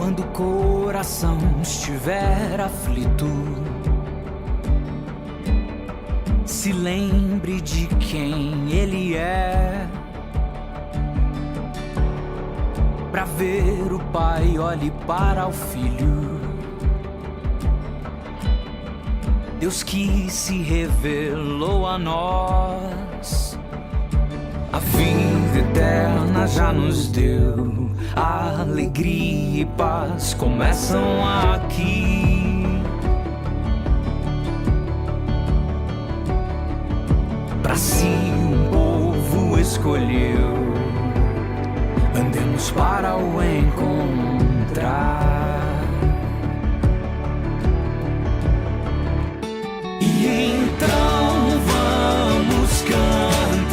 Quando o coração estiver aflito, se lembre de quem Ele é. Pra ver o Pai, olhe para o Filho. Deus que se revelou a nós, a vida eterna já nos deu. A alegria e paz começam aqui. Pra si um povo escolheu, andemos para o encontrar. E então vamos cantar,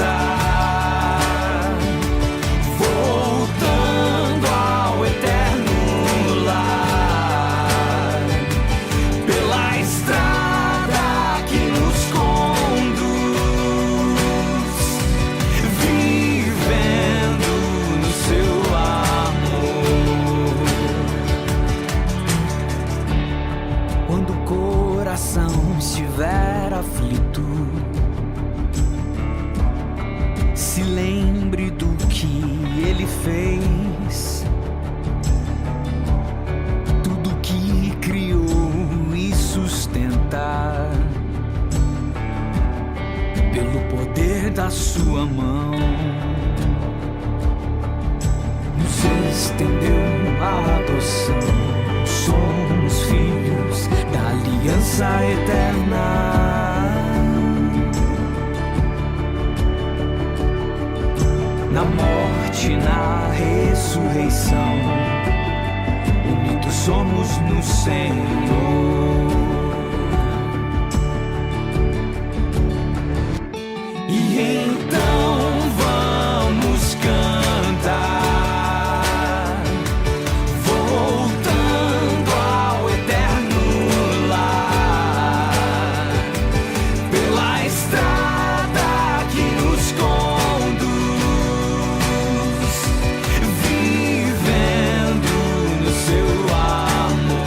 voltando ao eterno lar, pela estrada que nos conduz, vivendo no seu amor. Quando o coração estiver aflito, se lembre do que Ele fez, tudo que criou e sustenta, pelo poder da sua mão, nos estendeu a adoção. Somos filhos da aliança eterna. Na morte, na ressurreição, unidos somos no Senhor. E então vamos cantar, voltando ao eterno lar, pela estrada que nos conduz, vivendo no seu amor.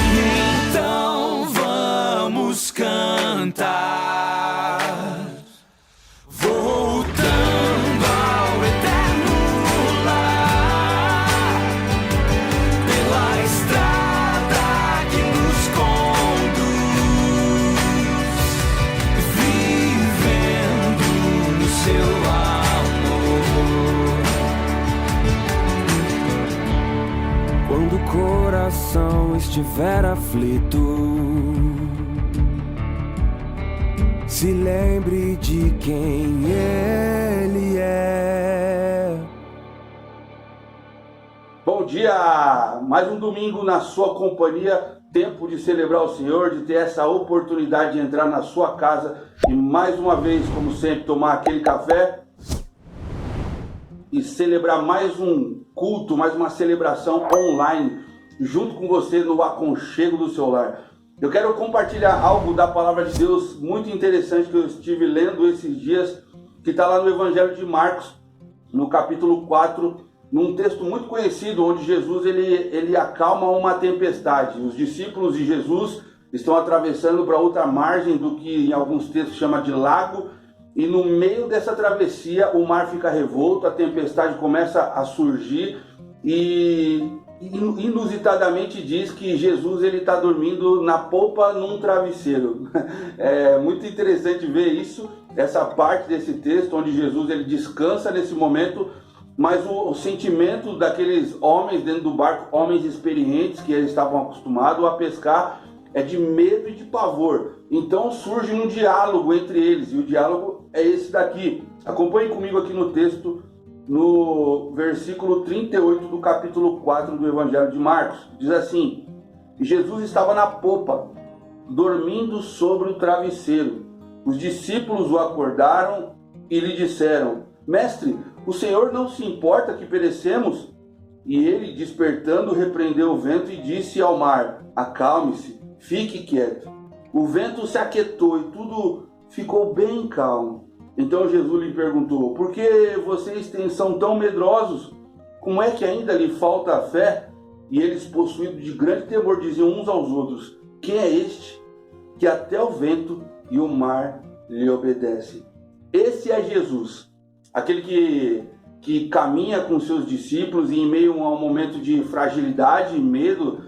Então vamos cantar, voltando ao eterno lar, pela estrada que nos conduz, vivendo no seu amor. Quando o coração estiver aflito, se lembre de quem Ele é. Bom dia! Mais um domingo na sua companhia, tempo de celebrar o Senhor, de ter essa oportunidade de entrar na sua casa e mais uma vez, como sempre, tomar aquele café e celebrar mais um culto, mais uma celebração online, junto com você no aconchego do seu lar. Eu quero compartilhar algo da palavra de Deus muito interessante que eu estive lendo esses dias, que está lá no Evangelho de Marcos, no capítulo 4, num texto muito conhecido, onde Jesus ele acalma uma tempestade. Os discípulos de Jesus estão atravessando para outra margem do que em alguns textos chama de lago, e no meio dessa travessia o mar fica revolto, a tempestade começa a surgir e inusitadamente diz que Jesus ele está dormindo na polpa num travesseiro. É muito interessante ver isso, essa parte desse texto onde Jesus ele descansa nesse momento, mas o sentimento daqueles homens dentro do barco, homens experientes que eles estavam acostumados a pescar, é de medo e de pavor. Então surge um diálogo entre eles, e o diálogo é esse daqui. Acompanhe comigo aqui no texto, no versículo 38 do capítulo 4 do Evangelho de Marcos. Diz assim: e Jesus estava na popa, dormindo sobre o travesseiro. Os discípulos o acordaram e lhe disseram: Mestre, o Senhor não se importa que perecemos? E ele, despertando, repreendeu o vento e disse ao mar: Acalme-se, fique quieto. O vento se aquietou e tudo ficou bem calmo. Então Jesus lhe perguntou: Por que vocês são tão medrosos? Como é que ainda lhe falta a fé? E eles, possuídos de grande temor, diziam uns aos outros: Quem é este que até o vento e o mar lhe obedecem? Esse é Jesus, aquele que caminha com seus discípulos e em meio a um momento de fragilidade e medo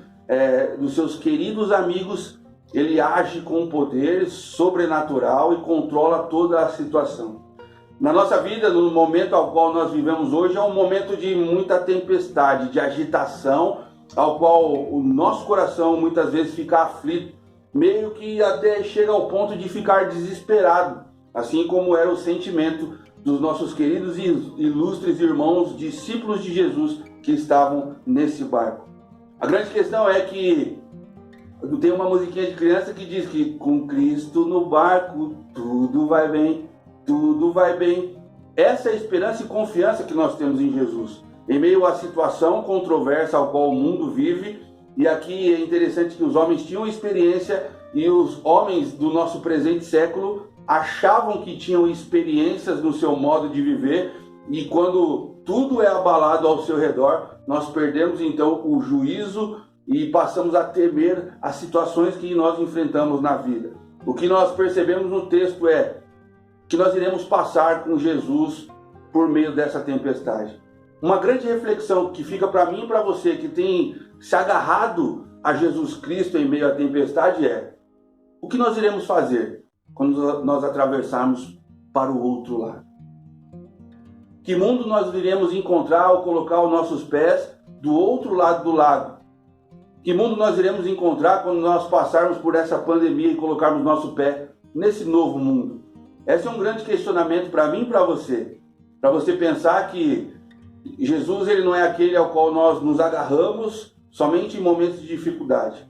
dos seus queridos amigos, ele age com poder sobrenatural e controla toda a situação. Na nossa vida, no momento ao qual nós vivemos hoje, é um momento de muita tempestade, de agitação, ao qual o nosso coração muitas vezes fica aflito, meio que até chega ao ponto de ficar desesperado, assim como era o sentimento dos nossos queridos e ilustres irmãos, discípulos de Jesus, que estavam nesse barco. A grande questão é que tem uma musiquinha de criança que diz que com Cristo no barco tudo vai bem, tudo vai bem. Essa é a esperança e confiança que nós temos em Jesus. Em meio à situação controversa ao qual o mundo vive, e aqui é interessante que os homens tinham experiência e os homens do nosso presente século achavam que tinham experiências no seu modo de viver, e quando tudo é abalado ao seu redor, nós perdemos então o juízo e passamos a temer as situações que nós enfrentamos na vida. O que nós percebemos no texto é que nós iremos passar com Jesus por meio dessa tempestade. Uma grande reflexão que fica para mim e para você que tem se agarrado a Jesus Cristo em meio à tempestade é: o que nós iremos fazer quando nós atravessarmos para o outro lado? Que mundo nós iremos encontrar ao colocar os nossos pés do outro lado do lago? Que mundo nós iremos encontrar quando nós passarmos por essa pandemia e colocarmos nosso pé nesse novo mundo? Esse é um grande questionamento para mim e para você. Para você pensar que Jesus ele não é aquele ao qual nós nos agarramos somente em momentos de dificuldade,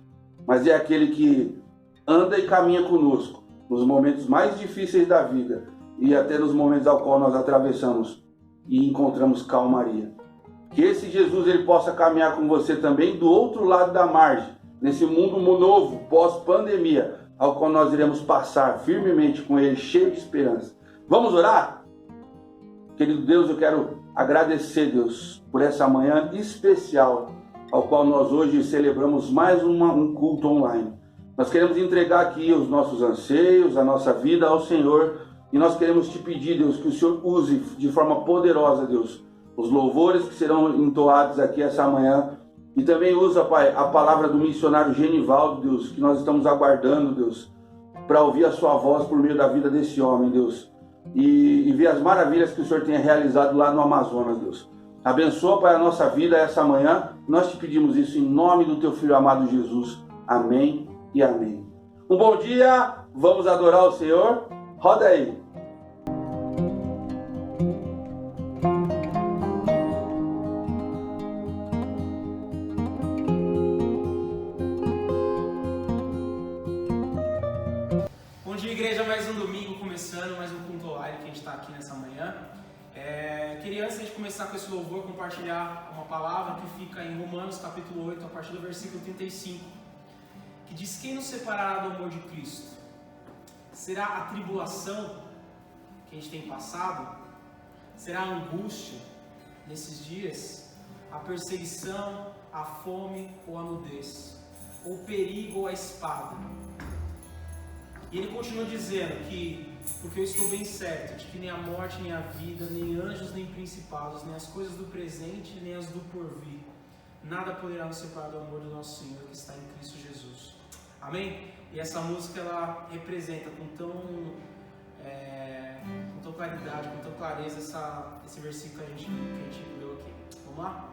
mas é aquele que anda e caminha conosco nos momentos mais difíceis da vida e até nos momentos ao qual nós atravessamos e encontramos calmaria. Que esse Jesus ele possa caminhar com você também do outro lado da margem, nesse mundo novo, pós-pandemia, ao qual nós iremos passar firmemente com ele, cheio de esperança. Vamos orar? Querido Deus, eu quero agradecer, Deus, por essa manhã especial, ao qual nós hoje celebramos mais um culto online. Nós queremos entregar aqui os nossos anseios, a nossa vida ao Senhor, e nós queremos te pedir, Deus, que o Senhor use de forma poderosa, Deus, os louvores que serão entoados aqui essa manhã, e também usa, Pai, a palavra do missionário Genivaldo, Deus, que nós estamos aguardando, Deus, para ouvir a sua voz por meio da vida desse homem, Deus, e ver as maravilhas que o Senhor tenha realizado lá no Amazonas, Deus. Abençoa, Pai, a nossa vida essa manhã. Nós te pedimos isso em nome do teu Filho amado Jesus. Amém e amém. Um bom dia, vamos adorar o Senhor. Roda aí. Bom dia, igreja, mais um domingo começando, mais um culto online que a gente está aqui nessa manhã. Queria, antes de começar com esse louvor, compartilhar uma palavra que fica em Romanos capítulo 8, a partir do versículo 35, que diz: quem nos separará do amor de Cristo? Será a tribulação que a gente tem passado? Será a angústia nesses dias? A perseguição, a fome ou a nudez? Ou o perigo ou a espada? E ele continua dizendo que, porque eu estou bem certo de que nem a morte, nem a vida, nem anjos, nem principados, nem as coisas do presente, nem as do porvir, nada poderá nos separar do amor do nosso Senhor que está em Cristo Jesus. Amém? E essa música ela representa com tão claridade, com tão clareza esse versículo que a gente leu aqui. Vamos lá?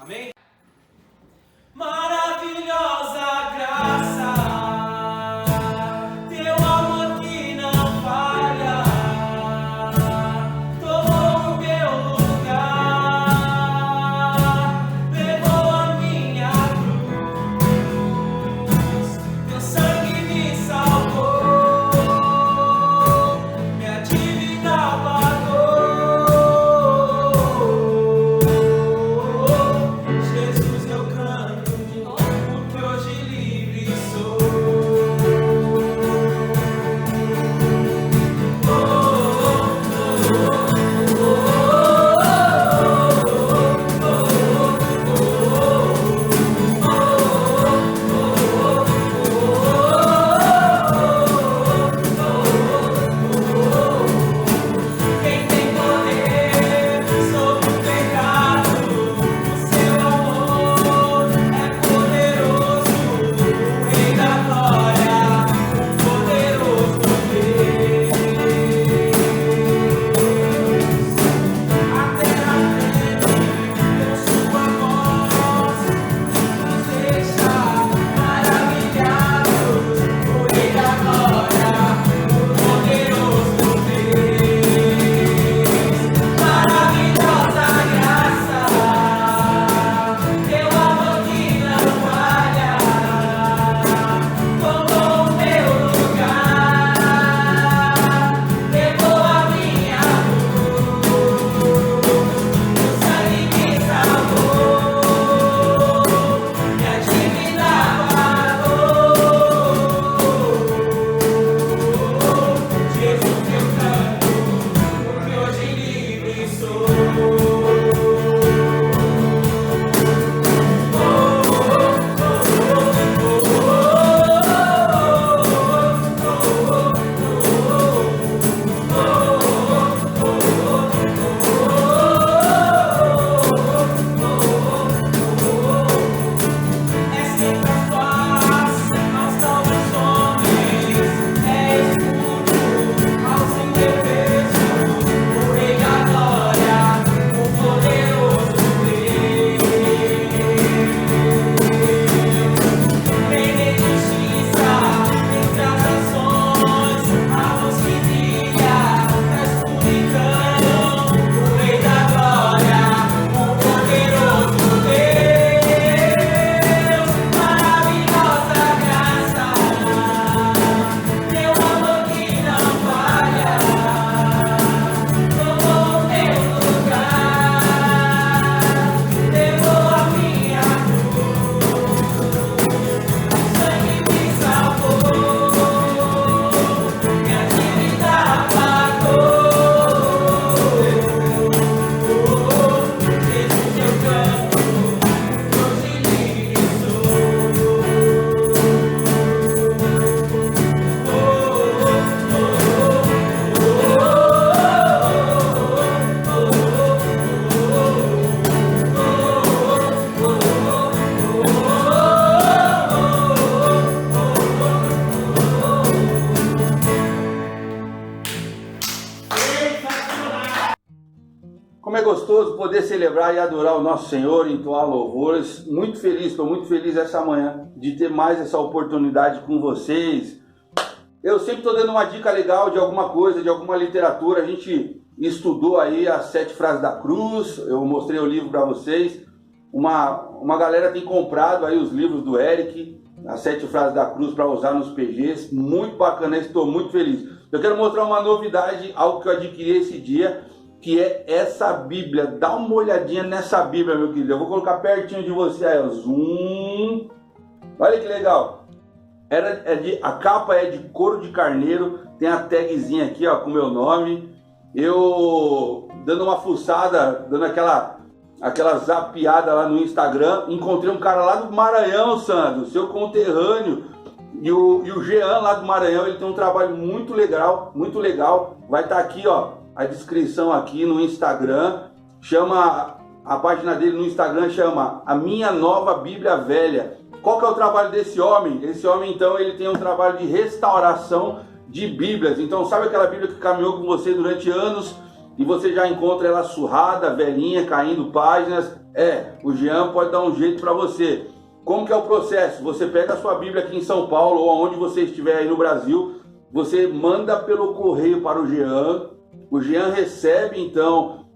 Amém? Maravilhosa graça, teu amor que não falha, tomou o meu lugar, levou a minha cruz, teu sangue me salvou, minha dívida pagou. Jesus, eu canto de novo, porque hoje livre sou. Quem tem poder sobre o pecado, o seu amor é poderoso, o Rei da glória, o poderoso Deus. A terra treme com sua voz, nos deixa maravilhados, o Rei da glória, o poderoso Deus. Maravilhosa graça, teu amor que não falha, tomou o meu lugar, levou a minha cruz, o sangue me salvou, minha dívida pagou. Jesus, eu canto, porque hoje livre sou. É sempre a paz aos novos homens, é escudo aos indefesos, o Rei da glória, o poderoso Deus. Reina de justiça entre as nações, a luz que brilha na escuridão, o Rei da glória, o poderoso Deus. Maravilhosa graça, teu amor que não falha, tomou o meu lugar, levou a minha cruz, o sangue me salvou, minha dívida pagou. Jesus, eu canto, hoje livre Como é gostoso poder celebrar e adorar o nosso Senhor, entoar louvores. Muito feliz, estou muito feliz essa manhã de ter mais essa oportunidade com vocês. Eu sempre estou dando uma dica legal de alguma coisa, de alguma literatura. A gente estudou aí as 7 frases da cruz, eu mostrei o livro para vocês. Uma galera tem comprado aí os livros do Eric, as 7 frases da cruz para usar nos PGs. Muito bacana, estou muito feliz. Eu quero mostrar uma novidade, algo que eu adquiri esse dia, que é essa Bíblia. Dá uma olhadinha nessa Bíblia, meu querido. Eu vou colocar pertinho de você aí, ó. Zoom. Olha que legal. A capa é de couro de carneiro. Tem a tagzinha aqui, ó, com o meu nome. Eu, dando uma fuçada, dando aquela zapeada lá no Instagram, encontrei um cara lá do Maranhão, Sandro, seu conterrâneo. E o Jean lá do Maranhão, ele tem um trabalho muito legal, muito legal. Vai estar aqui, ó, a descrição aqui no Instagram. A página dele no Instagram chama A Minha Nova Bíblia Velha. Qual que é o trabalho desse homem? Esse homem, então, ele tem um trabalho de restauração de Bíblias. Então, sabe aquela Bíblia que caminhou com você durante anos e você já encontra ela surrada, velhinha, caindo páginas. O Jean pode dar um jeito para você. Como que é o processo? Você pega a sua Bíblia aqui em São Paulo ou onde você estiver aí no Brasil, você manda pelo correio para o Jean recebe então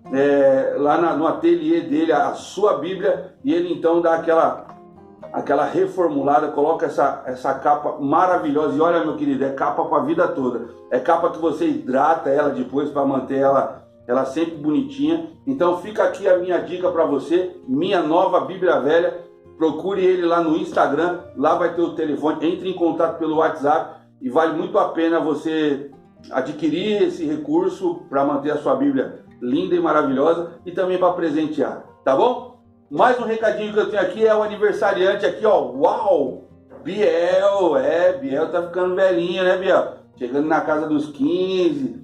lá no ateliê dele a sua Bíblia e ele então dá aquela reformulada, coloca essa capa maravilhosa. E olha, meu querido, é capa para a vida toda. É capa que você hidrata ela depois para manter ela sempre bonitinha. Então fica aqui a minha dica para você, Minha Nova Bíblia Velha. Procure ele lá no Instagram, lá vai ter o telefone, entre em contato pelo WhatsApp e vale muito a pena você adquirir esse recurso para manter a sua Bíblia linda e maravilhosa e também para presentear, tá bom? Mais um recadinho que eu tenho aqui é o aniversariante aqui, ó. Uau! Biel, Biel tá ficando velhinho, né, Biel? Chegando na casa dos 15.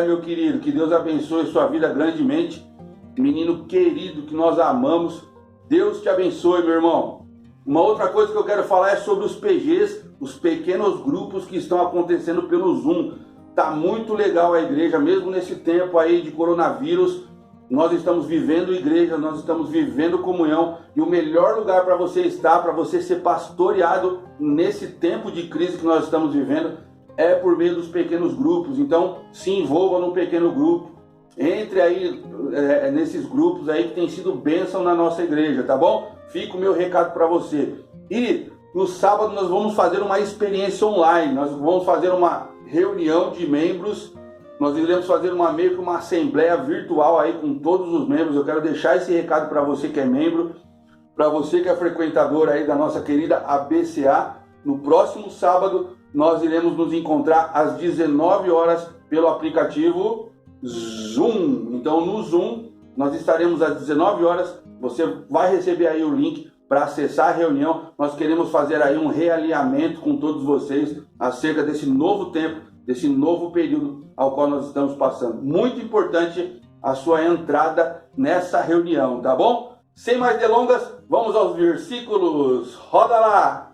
Meu querido, que Deus abençoe sua vida grandemente. Menino querido que nós amamos. Deus te abençoe, meu irmão. Uma outra coisa que eu quero falar é sobre os PGs, os pequenos grupos que estão acontecendo pelo Zoom. Tá muito legal a igreja, mesmo nesse tempo aí de coronavírus. Nós estamos vivendo igreja, nós estamos vivendo comunhão. E o melhor lugar para você estar, para você ser pastoreado nesse tempo de crise que nós estamos vivendo, é por meio dos pequenos grupos. Então, se envolva num pequeno grupo. Entre aí nesses grupos aí que tem sido bênção na nossa igreja, tá bom? Fica o meu recado para você. E no sábado nós vamos fazer uma experiência online. Nós vamos fazer uma reunião de membros. Nós iremos fazer meio que uma assembleia virtual aí com todos os membros. Eu quero deixar esse recado para você que é membro, para você que é frequentador aí da nossa querida ABCA. No próximo sábado nós iremos nos encontrar às 19 horas pelo aplicativo Zoom. Então no Zoom nós estaremos às 19 horas. Você vai receber aí o link para acessar a reunião. Nós queremos fazer aí um realinhamento com todos vocês acerca desse novo tempo, desse novo período ao qual nós estamos passando. Muito importante a sua entrada nessa reunião, tá bom? Sem mais delongas, vamos aos versículos. Roda lá!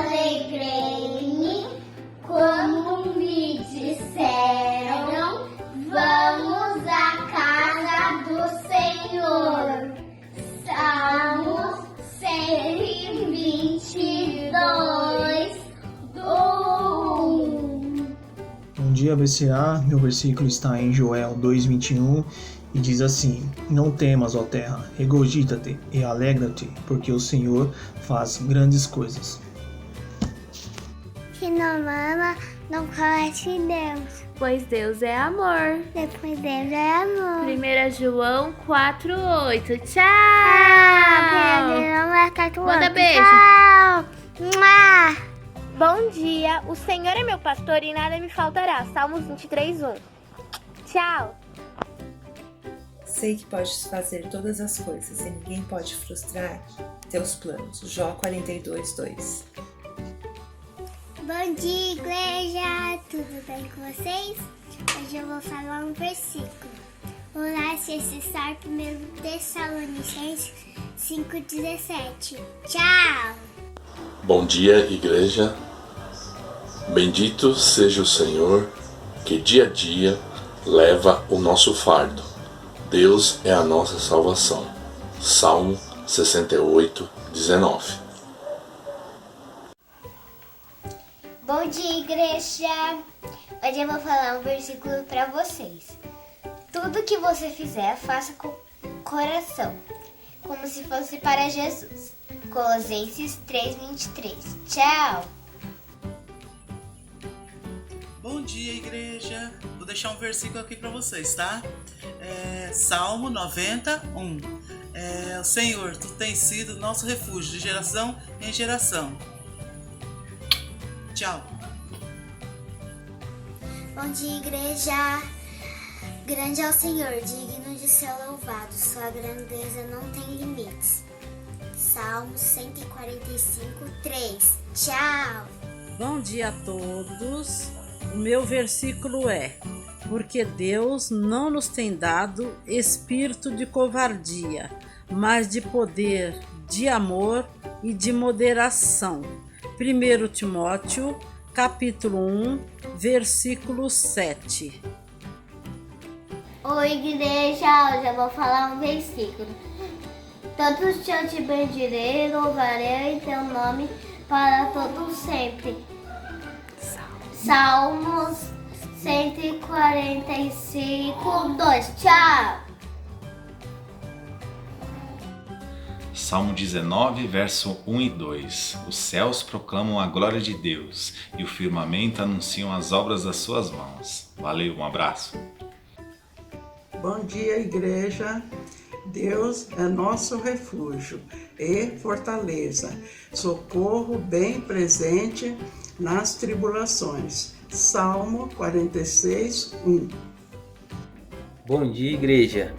Alegrei-me quando me disseram: vamos à casa do Senhor. Salmos 122, 1. Bom dia, BCA. Meu versículo está em Joel 2:21 e diz assim: Não temas, ó terra, regozija-te e alegra-te, porque o Senhor faz grandes coisas. Que não ama, não conhece Deus. Pois Deus é amor. Depois Deus é amor. 1 João 4:8. Tchau! Manda beijo. Tchau! Mua! Bom dia, o Senhor é meu pastor e nada me faltará. Salmos 23:1. Tchau! Sei que podes fazer todas as coisas e ninguém pode frustrar teus planos. Jó 42:2. Bom dia, igreja! Tudo bem com vocês? Hoje eu vou falar um versículo. Orar se cessar 1 Tessalonicenses 5:17. Tchau! Bom dia, igreja. Bendito seja o Senhor, que dia a dia leva o nosso fardo. Deus é a nossa salvação. Salmo 68:19. Bom dia, igreja! Hoje eu vou falar um versículo para vocês. Tudo que você fizer, faça com coração, como se fosse para Jesus. Colossenses 3:23. Tchau! Bom dia, igreja! Vou deixar um versículo aqui para vocês, tá? Salmo 90:1. Senhor, Tu tens sido nosso refúgio de geração em geração. Tchau! Bom dia, igreja! Grande é o Senhor, digno de ser louvado. Sua grandeza não tem limites. Salmo 145:3. Tchau! Bom dia a todos. O meu versículo é porque Deus não nos tem dado espírito de covardia, mas de poder, de amor e de moderação. 1 Timóteo, capítulo 1, versículo 7. Oi, igreja, hoje eu vou falar um versículo. Todos te bendirei, louvarei teu nome para todos sempre. Salmos 145, 2. Tchau! Salmo 19, verso 1 e 2. Os céus proclamam a glória de Deus e o firmamento anunciam as obras das suas mãos. Valeu, um abraço. Bom dia, igreja. Deus é nosso refúgio e fortaleza, socorro bem presente nas tribulações. Salmo 46, 1. Bom dia, igreja.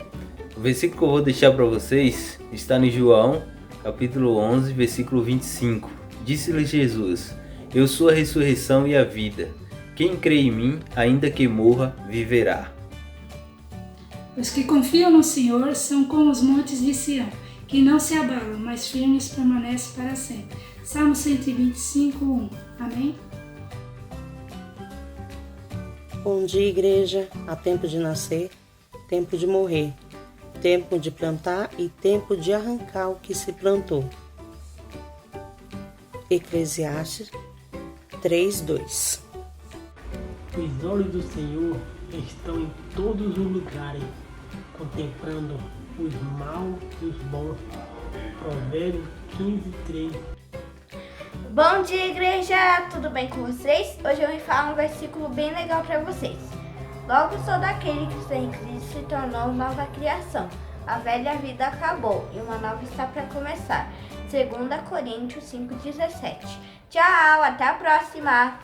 O versículo que eu vou deixar para vocês está em João, capítulo 11, versículo 25. Disse-lhe Jesus: Eu sou a ressurreição e a vida. Quem crê em mim, ainda que morra, viverá. Os que confiam no Senhor são como os montes de Sião, que não se abalam, mas firmes permanecem para sempre. Salmo 125, 1. Amém? Bom dia, igreja. Há tempo de nascer, tempo de morrer, tempo de plantar e tempo de arrancar o que se plantou. Eclesiastes 3:2. Os olhos do Senhor estão em todos os lugares, contemplando os maus e os bons. Provérbios 15:3. Bom dia, igreja! Tudo bem com vocês? Hoje eu vim falar um versículo bem legal para vocês. Logo todo aquele que está em Cristo se tornou nova criação. A velha vida acabou e uma nova está para começar. 2 Coríntios 5:17. Tchau, até a próxima!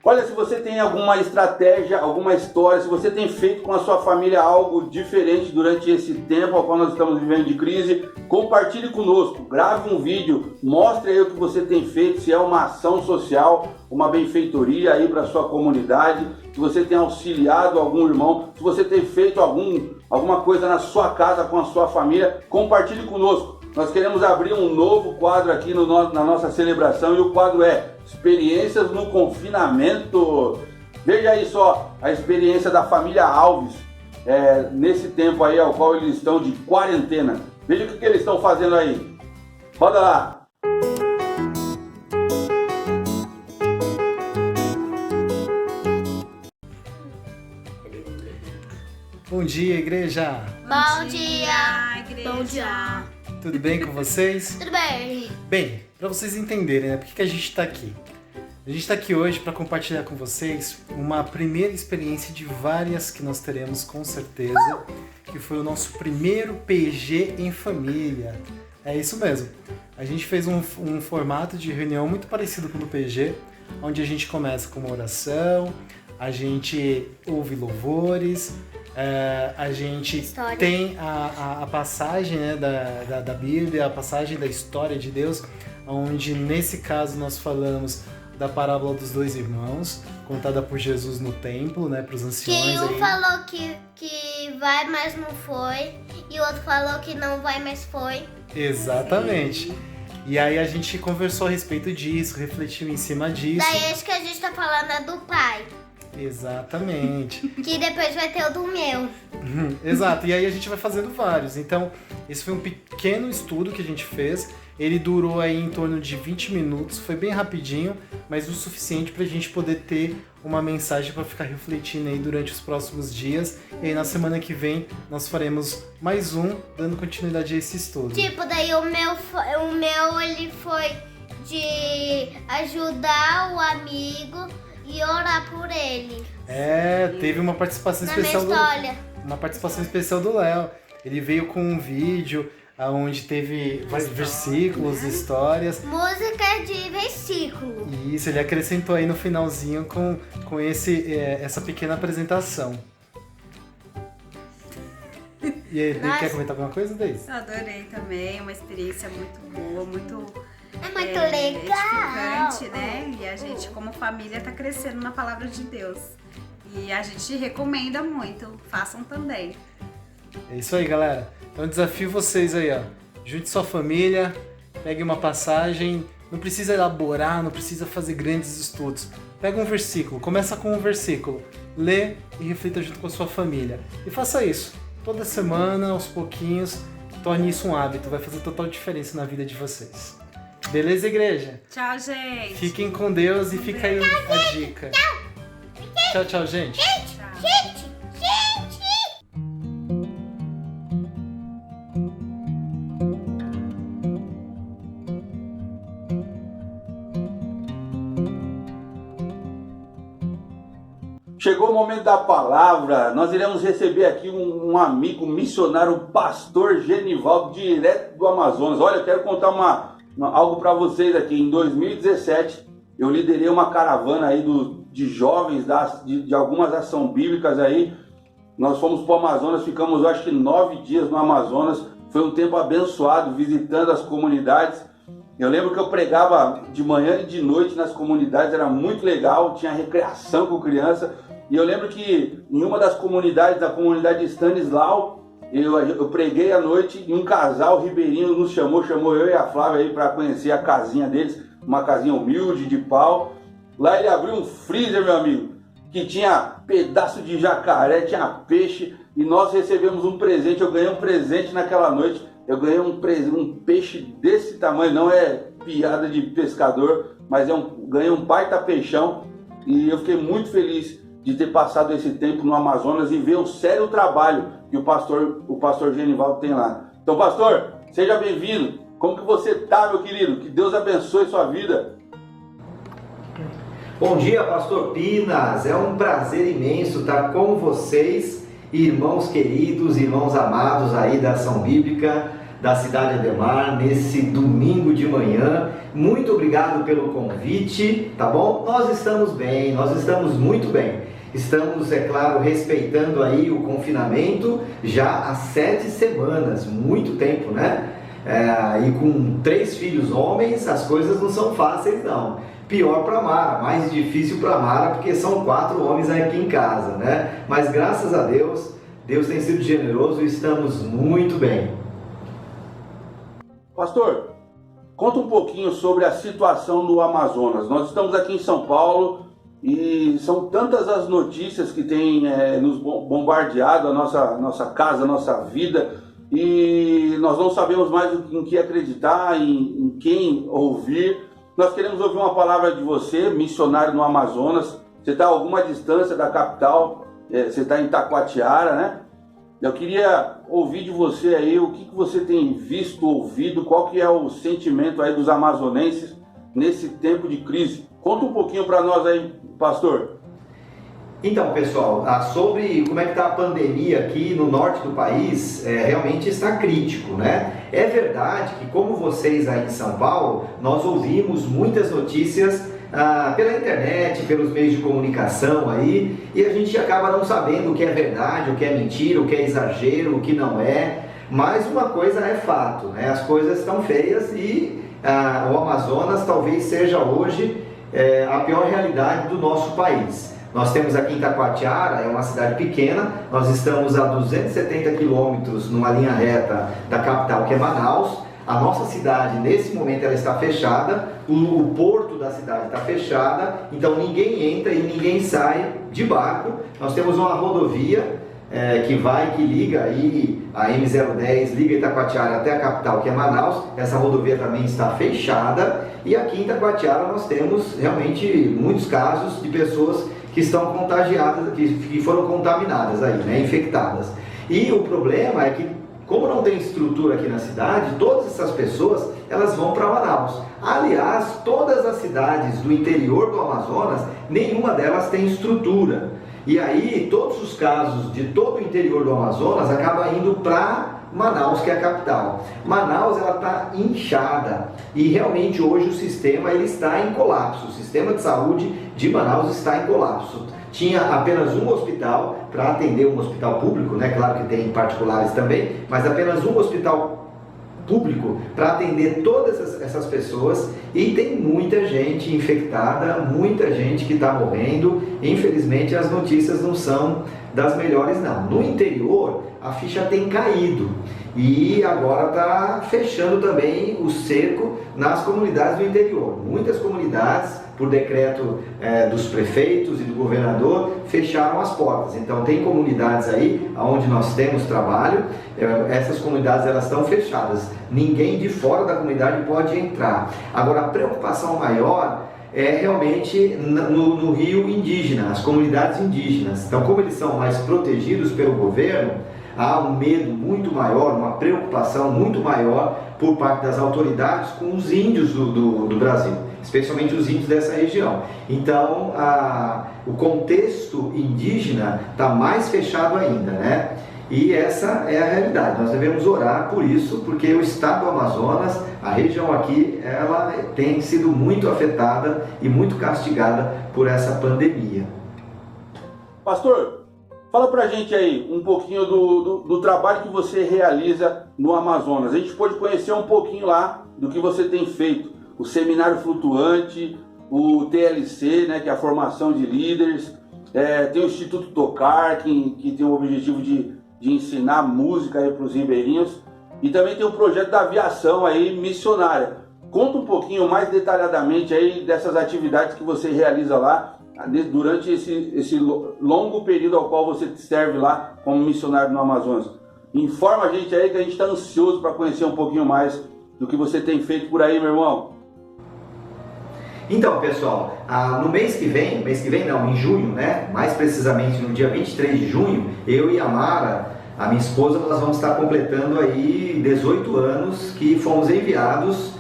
Olha, se você tem alguma estratégia, alguma história, se você tem feito com a sua família algo diferente durante esse tempo ao qual nós estamos vivendo de crise, compartilhe conosco, grave um vídeo, mostre aí o que você tem feito, se é uma ação social, uma benfeitoria aí para sua comunidade, se você tem auxiliado algum irmão, se você tem feito alguma coisa na sua casa com a sua família, compartilhe conosco. Nós queremos abrir um novo quadro aqui na nossa celebração e o quadro é Experiências no Confinamento. Veja aí só a experiência da família Alves nesse tempo aí ao qual eles estão de quarentena. Veja o que eles estão fazendo aí. Roda lá! Bom dia, igreja! Bom dia, igreja! Bom dia! Tudo bem com vocês? Tudo bem! Bem, para vocês entenderem, né, por que a gente está aqui? A gente está aqui hoje para compartilhar com vocês uma primeira experiência de várias que nós teremos com certeza, que foi o nosso primeiro PG em família. É isso mesmo. A gente fez um formato de reunião muito parecido com o do PG, onde a gente começa com uma oração, a gente ouve louvores, a gente tem a passagem, né, da Bíblia, a passagem da história de Deus, onde nesse caso nós falamos da parábola dos dois irmãos, contada por Jesus no templo, né, para os anciões. Que um aí. falou que vai, mas não foi, e o outro falou que não vai, mas foi. Exatamente. Sim. E aí a gente conversou a respeito disso, refletiu em cima disso. Daí esse que a gente tá falando é do pai. Exatamente. Que depois vai ter o do meu. Exato, e aí a gente vai fazendo vários. Então, esse foi um pequeno estudo que a gente fez. Ele durou aí em torno de 20 minutos, foi bem rapidinho, mas o suficiente pra gente poder ter uma mensagem para ficar refletindo aí durante os próximos dias. E aí na semana que vem nós faremos mais um, dando continuidade a esse estudo. Tipo, daí o meu ele foi de ajudar o amigo e orar por ele. Teve uma participação especial uma participação especial do Léo. Ele veio com um vídeo onde teve vários versículos, histórias. Música de versículo. Isso, ele acrescentou aí no finalzinho com essa pequena apresentação. E aí, quer comentar alguma coisa, Deise? Adorei também, uma experiência muito boa, muito legal, edificante, né? E a gente como família tá crescendo na palavra de Deus. E a gente recomenda muito, façam também. É isso aí, galera. Então desafio vocês aí, ó. Junte sua família, pegue uma passagem, não precisa elaborar, não precisa fazer grandes estudos. Pega um versículo, começa com um versículo, lê e reflita junto com a sua família. E faça isso, toda semana, aos pouquinhos, torne isso um hábito, vai fazer total diferença na vida de vocês. Beleza, igreja? Tchau, gente! Fiquem com Deus e fica aí a dica. Tchau, tchau, gente! Chegou o momento da palavra. Nós iremos receber aqui um amigo missionário, o pastor Genivaldo, direto do Amazonas. Olha, eu quero contar algo para vocês aqui. Em 2017, eu liderei uma caravana aí de jovens de algumas ações bíblicas aí. Nós fomos para o Amazonas, ficamos, eu acho que 9 dias no Amazonas. Foi um tempo abençoado, visitando as comunidades. Eu lembro que eu pregava de manhã e de noite nas comunidades, era muito legal, tinha recreação com criança. E eu lembro que em uma das comunidades, a comunidade de Stanislau, eu preguei à noite e um casal ribeirinho nos chamou eu e a Flávia aí para conhecer a casinha deles, uma casinha humilde, de pau. Lá ele abriu um freezer, meu amigo, que tinha pedaço de jacaré, tinha peixe, e nós recebemos um presente. Eu ganhei um presente naquela noite. Eu ganhei um peixe desse tamanho, não é piada de pescador, mas ganhei um baita peixão, e eu fiquei muito feliz de ter passado esse tempo no Amazonas e ver o sério trabalho que o pastor Genivaldo tem lá. Então, pastor, seja bem-vindo. Como que você tá, meu querido? Que Deus abençoe sua vida. Bom dia, pastor Pinas. É um prazer imenso estar com vocês, irmãos queridos, irmãos amados aí da Ação Bíblica da cidade Ademar, nesse domingo de manhã. Muito obrigado pelo convite, tá bom? Nós estamos bem, nós estamos muito bem. Estamos, é claro, respeitando aí o confinamento já há 7 semanas, muito tempo, né? E com 3 filhos homens, as coisas não são fáceis não. Pior para Mara, mais difícil para Mara, porque são 4 homens aqui em casa, né? Mas graças a Deus, Deus tem sido generoso e estamos muito bem. Pastor, conta um pouquinho sobre a situação no Amazonas. Nós estamos aqui em São Paulo e são tantas as notícias que têm nos bombardeado a nossa casa, a nossa vida, e nós não sabemos mais em que acreditar, em quem ouvir. Nós queremos ouvir uma palavra de você, missionário no Amazonas. Você está a alguma distância da capital, você está em Taquatiara, né? Eu queria ouvir de você aí o que você tem visto, ouvido, qual que é o sentimento aí dos amazonenses nesse tempo de crise. Conta um pouquinho para nós aí, pastor. Então, pessoal, sobre como é que está a pandemia aqui no norte do país, realmente está crítico, né? É verdade que, como vocês aí em São Paulo, nós ouvimos muitas notícias pela internet, pelos meios de comunicação aí, e a gente acaba não sabendo o que é verdade, o que é mentira, o que é exagero, o que não é. Mas uma coisa é fato, né? As coisas estão feias e o Amazonas talvez seja hoje a pior realidade do nosso país. Nós temos aqui em Taquatiara, é uma cidade pequena, nós estamos a 270 quilômetros numa linha reta da capital, que é Manaus. A nossa cidade, nesse momento, ela está fechada, o porto da cidade está fechada, então ninguém entra e ninguém sai de barco. Nós temos uma rodovia que liga aí a M010, liga Itacoatiara até a capital, que é Manaus. Essa rodovia também está fechada, e aqui em Itacoatiara nós temos realmente muitos casos de pessoas que estão contagiadas, que foram contaminadas aí, né, infectadas. E o problema é que, como não tem estrutura aqui na cidade, todas essas pessoas, elas vão para Manaus. Aliás, todas as cidades do interior do Amazonas, nenhuma delas tem estrutura. E aí, todos os casos de todo o interior do Amazonas acabam indo para Manaus, que é a capital. Manaus, ela está inchada, e realmente hoje o sistema ele está em colapso. O sistema de saúde de Manaus está em colapso. Tinha apenas um hospital para atender, um hospital público, né? Claro que tem particulares também, mas apenas um hospital público para atender todas essas pessoas, e tem muita gente infectada, muita gente que está morrendo. Infelizmente as notícias não são das melhores não. No interior a ficha tem caído e agora está fechando também o cerco nas comunidades do interior. Muitas comunidades, por decreto dos prefeitos e do governador, fecharam as portas. Então tem comunidades aí onde nós temos trabalho, essas comunidades elas estão fechadas. Ninguém de fora da comunidade pode entrar. Agora a preocupação maior é realmente no rio indígena, as comunidades indígenas. Então, como eles são mais protegidos pelo governo, há um medo muito maior, uma preocupação muito maior por parte das autoridades com os índios do Brasil, especialmente os índios dessa região. Então, o contexto indígena está mais fechado ainda, né? E essa é a realidade. Nós devemos orar por isso, porque o estado do Amazonas, a região aqui, ela tem sido muito afetada e muito castigada por essa pandemia. Pastor, fala pra gente aí um pouquinho do trabalho que você realiza no Amazonas. A gente pôde conhecer um pouquinho lá do que você tem feito. O Seminário Flutuante, o TLC, né, que é a formação de líderes, tem o Instituto Tocar, que tem o objetivo de ensinar música para os ribeirinhos, e também tem o projeto da aviação aí missionária. Conta um pouquinho mais detalhadamente aí dessas atividades que você realiza lá durante esse longo período ao qual você serve lá como missionário no Amazonas. Informa a gente aí, que a gente está ansioso para conhecer um pouquinho mais do que você tem feito por aí, meu irmão. Então, pessoal, no mês que vem não, em junho, né? Mais precisamente no dia 23 de junho, eu e a Mara, a minha esposa, nós vamos estar completando aí 18 anos que fomos enviados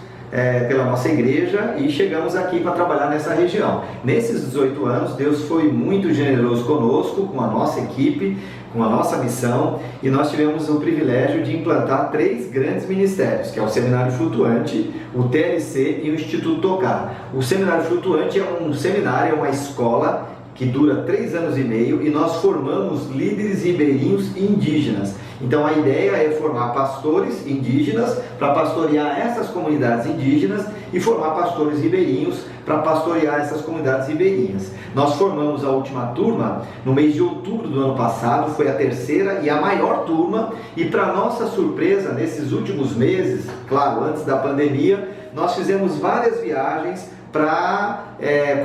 pela nossa igreja e chegamos aqui para trabalhar nessa região. Nesses 18 anos, Deus foi muito generoso conosco, com a nossa equipe, com a nossa missão, e nós tivemos o privilégio de implantar 3 grandes ministérios, que é o Seminário Flutuante, o TLC e o Instituto Tocar. O Seminário Flutuante é um seminário, é uma escola que dura 3 anos e meio, e nós formamos líderes ribeirinhos indígenas. Então a ideia é formar pastores indígenas para pastorear essas comunidades indígenas e formar pastores ribeirinhos para pastorear essas comunidades ribeirinhas. Nós formamos a última turma no mês de outubro do ano passado, foi a 3ª e a maior turma, e para nossa surpresa, nesses últimos meses, claro, antes da pandemia, nós fizemos várias viagens para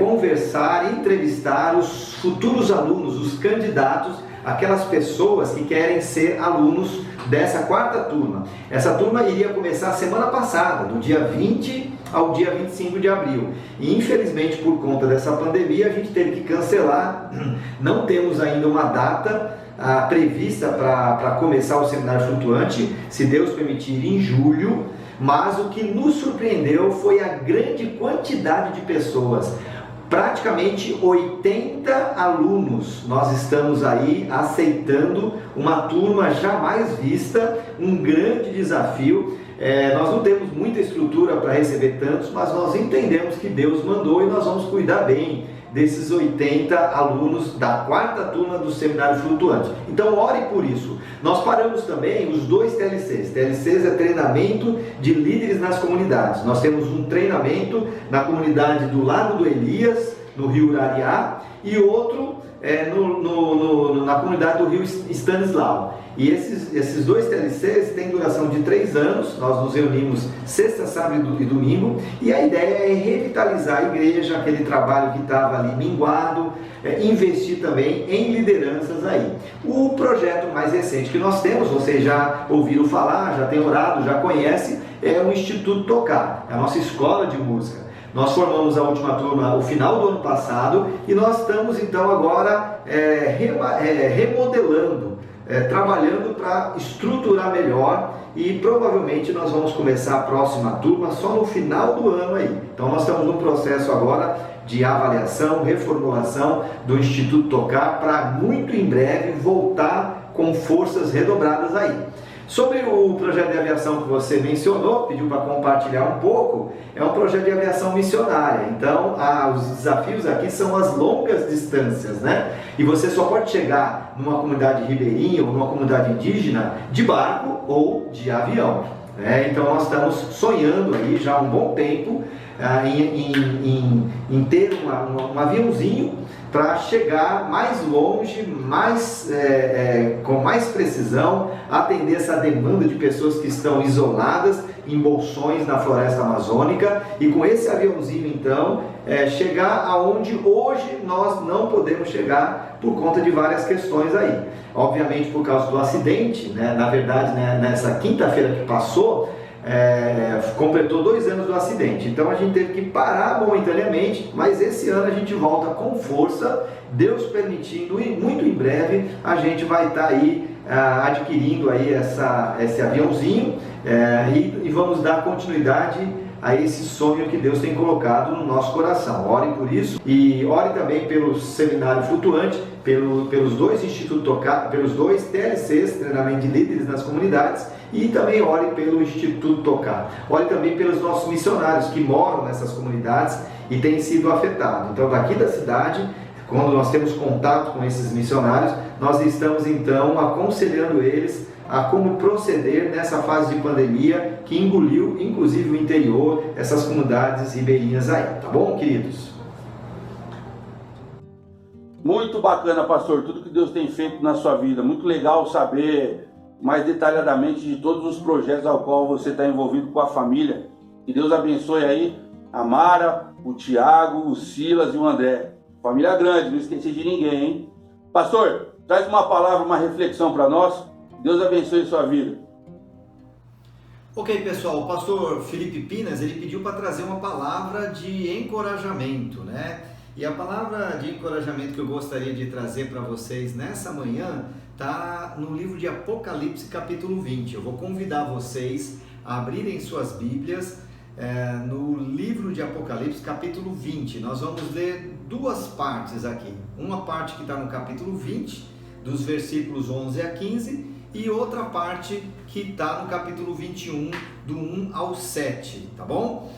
conversar, entrevistar os futuros alunos, os candidatos, aquelas pessoas que querem ser alunos dessa 4ª turma. Essa turma iria começar semana passada, do dia 20 ao dia 25 de abril. E infelizmente, por conta dessa pandemia, a gente teve que cancelar. Não temos ainda uma data prevista para começar o Seminário Flutuante, se Deus permitir, em julho. Mas o que nos surpreendeu foi a grande quantidade de pessoas. Praticamente 80 alunos nós estamos aí aceitando, uma turma jamais vista, um grande desafio. Nós não temos muita estrutura para receber tantos, mas nós entendemos que Deus mandou e nós vamos cuidar bem desses 80 alunos da 4ª turma do Seminário Flutuante. Então ore por isso. Nós paramos também os 2 TLCs. TLCs é treinamento de líderes nas comunidades. Nós temos um treinamento na comunidade do Lago do Elias, no Rio Urariá, e outro na comunidade do Rio Stanislau. E esses 2 TLCs têm duração de 3 anos, nós nos reunimos sexta, sábado e domingo, e a ideia é revitalizar a igreja, aquele trabalho que estava ali minguado, investir também em lideranças aí. O projeto mais recente que nós temos, vocês já ouviram falar, já tem orado, já conhece, é o Instituto Tocar, é a nossa escola de música. Nós formamos a última turma no final do ano passado e nós estamos então agora remodelando, trabalhando para estruturar melhor, e provavelmente nós vamos começar a próxima turma só no final do ano aí. Então nós estamos no processo agora de avaliação, reformulação do Instituto Tocar, para muito em breve voltar com forças redobradas aí. Sobre o projeto de aviação que você mencionou, pediu para compartilhar um pouco, é um projeto de aviação missionária. Então, os desafios aqui são as longas distâncias, né? E você só pode chegar numa comunidade ribeirinha ou numa comunidade indígena de barco ou de avião. Então nós estamos sonhando aí já há um bom tempo em ter um aviãozinho para chegar mais longe, com mais precisão, atender essa demanda de pessoas que estão isoladas em bolsões na floresta amazônica, e com esse aviãozinho então chegar aonde hoje nós não podemos chegar por conta de várias questões aí. Obviamente por causa do acidente, na verdade, nessa quinta-feira que passou, completou 2 anos do acidente, então a gente teve que parar momentaneamente, mas esse ano a gente volta com força, Deus permitindo, e muito em breve a gente vai estar aí adquirindo aí esse aviãozinho, e vamos dar continuidade a esse sonho que Deus tem colocado no nosso coração. Ore por isso, e ore também pelo Seminário Flutuante, pelos 2 institutos Tocar, pelos 2 TLCs, treinamento de líderes nas comunidades, e também ore pelo Instituto Tocar. Ore também pelos nossos missionários que moram nessas comunidades e têm sido afetados. Então, daqui da cidade, quando nós temos contato com esses missionários, nós estamos então aconselhando eles a como proceder nessa fase de pandemia que engoliu, inclusive, o interior, essas comunidades ribeirinhas aí. Tá bom, queridos? Muito bacana, pastor, tudo que Deus tem feito na sua vida. Muito legal saber mais detalhadamente de todos os projetos ao qual você está envolvido com a família. Que Deus abençoe aí a Mara, o Tiago, o Silas e o André. Família grande, não esqueci de ninguém, hein? Pastor, traz uma palavra, uma reflexão para nós. Deus abençoe sua vida. Ok, pessoal, o pastor Felipe Pinas, ele pediu para trazer uma palavra de encorajamento, né? E a palavra de encorajamento que eu gostaria de trazer para vocês nessa manhã está no livro de Apocalipse, capítulo 20. Eu vou convidar vocês a abrirem suas Bíblias no livro de Apocalipse, capítulo 20. Nós vamos ler 2 partes aqui. Uma parte que está no capítulo 20, dos versículos 11 a 15, e outra parte que está no capítulo 21, do 1 ao 7, tá bom?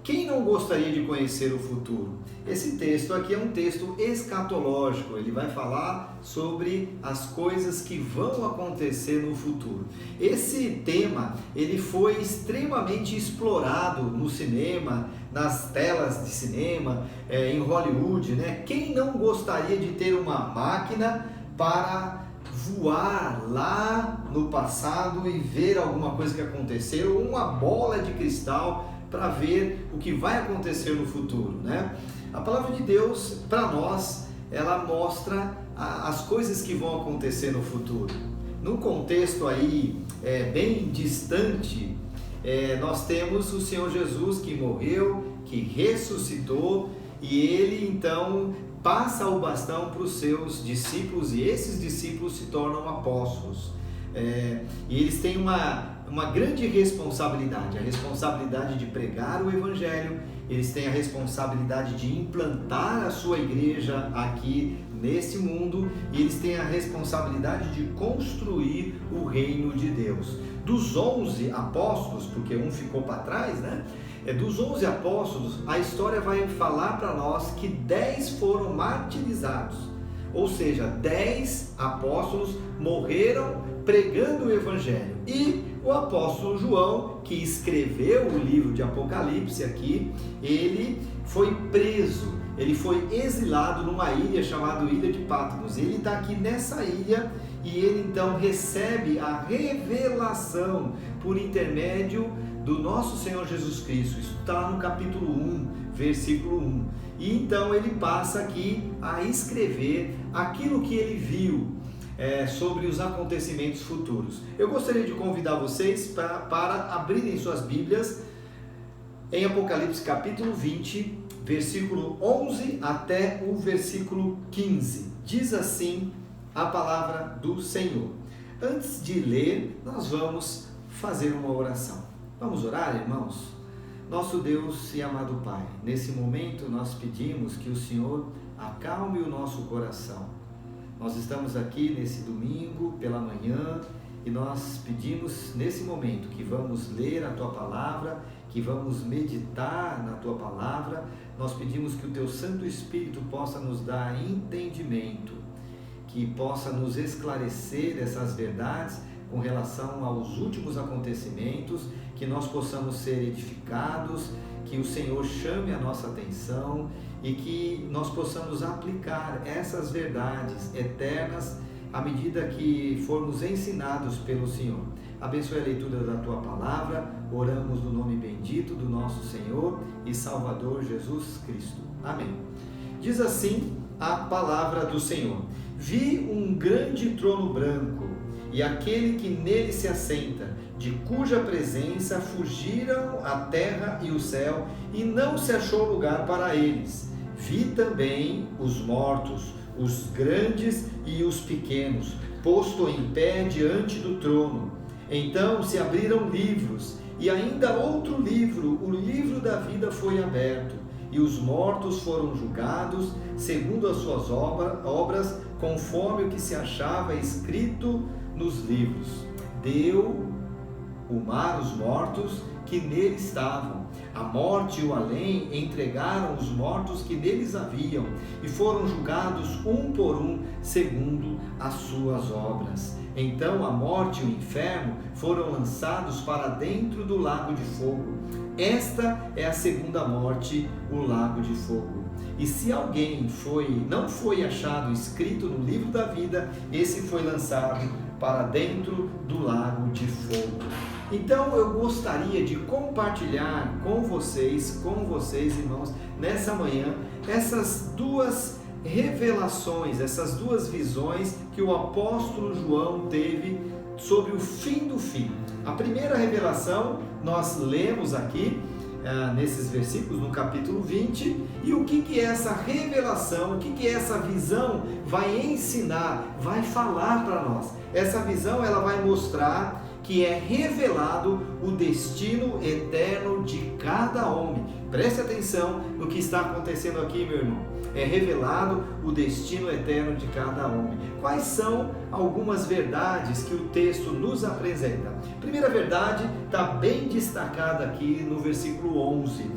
Quem não gostaria de conhecer o futuro? Esse texto aqui é um texto escatológico, ele vai falar sobre as coisas que vão acontecer no futuro. Esse tema, ele foi extremamente explorado no cinema, nas telas de cinema, em Hollywood, né? Quem não gostaria de ter uma máquina para voar lá no passado e ver alguma coisa que aconteceu, ou uma bola de cristal para ver o que vai acontecer no futuro, né? A palavra de Deus, para nós, ela mostra as coisas que vão acontecer no futuro. Num contexto aí bem distante, nós temos o Senhor Jesus que morreu, que ressuscitou, e ele então passa o bastão para os seus discípulos, e esses discípulos se tornam apóstolos. E eles têm uma grande responsabilidade, a responsabilidade de pregar o Evangelho, eles têm a responsabilidade de implantar a sua igreja aqui nesse mundo, e eles têm a responsabilidade de construir o reino de Deus. Dos 11 apóstolos, porque um ficou para trás, né? Dos 11 apóstolos, a história vai falar para nós que 10 foram martirizados, ou seja, 10 apóstolos morreram pregando o Evangelho. E o apóstolo João, que escreveu o livro de Apocalipse aqui, ele foi preso, ele foi exilado numa ilha chamada Ilha de Patmos. Ele está aqui nessa ilha e ele então recebe a revelação por intermédio do nosso Senhor Jesus Cristo. Isso está no capítulo 1, versículo 1. E então ele passa aqui a escrever aquilo que ele viu sobre os acontecimentos futuros. Eu gostaria de convidar vocês para abrirem suas Bíblias em Apocalipse capítulo 20, versículo 11 até o versículo 15. Diz assim a palavra do Senhor. Antes de ler, nós vamos fazer uma oração. Vamos orar, irmãos? Nosso Deus e amado Pai, nesse momento nós pedimos que o Senhor acalme o nosso coração. Nós estamos aqui nesse domingo pela manhã e nós pedimos nesse momento que vamos ler a Tua Palavra, que vamos meditar na Tua Palavra. Nós pedimos que o Teu Santo Espírito possa nos dar entendimento, que possa nos esclarecer essas verdades, com relação aos últimos acontecimentos, que nós possamos ser edificados, que o Senhor chame a nossa atenção e que nós possamos aplicar essas verdades eternas à medida que formos ensinados pelo Senhor. Abençoe a leitura da Tua Palavra, oramos no nome bendito do nosso Senhor e Salvador Jesus Cristo. Amém. Diz assim a Palavra do Senhor: Vi um grande trono branco e aquele que nele se assenta, de cuja presença fugiram a terra e o céu, e não se achou lugar para eles. Vi também os mortos, os grandes e os pequenos, posto em pé diante do trono. Então se abriram livros, e ainda outro livro, o livro da vida, foi aberto, e os mortos foram julgados segundo as suas obras, conforme o que se achava escrito nos livros. Deu o mar os mortos que nele estavam. A morte e o além entregaram os mortos que neles haviam, e foram julgados um por um, segundo as suas obras. Então a morte e o inferno foram lançados para dentro do lago de fogo. Esta é a segunda morte, o lago de fogo. E se alguém não foi achado escrito no livro da vida, esse foi lançado para dentro do lago de fogo. Então eu gostaria de compartilhar com vocês, irmãos, nessa manhã, essas duas revelações, essas duas visões que o apóstolo João teve sobre o fim do fim. A primeira revelação nós lemos aqui nesses versículos, no capítulo 20, e o que é essa revelação, o que é essa visão vai ensinar, vai falar para nós. Essa visão ela vai mostrar que é revelado o destino eterno de cada homem. Preste atenção no que está acontecendo aqui, meu irmão. É revelado o destino eterno de cada homem. Quais são algumas verdades que o texto nos apresenta? Primeira verdade está bem destacada aqui no versículo 11.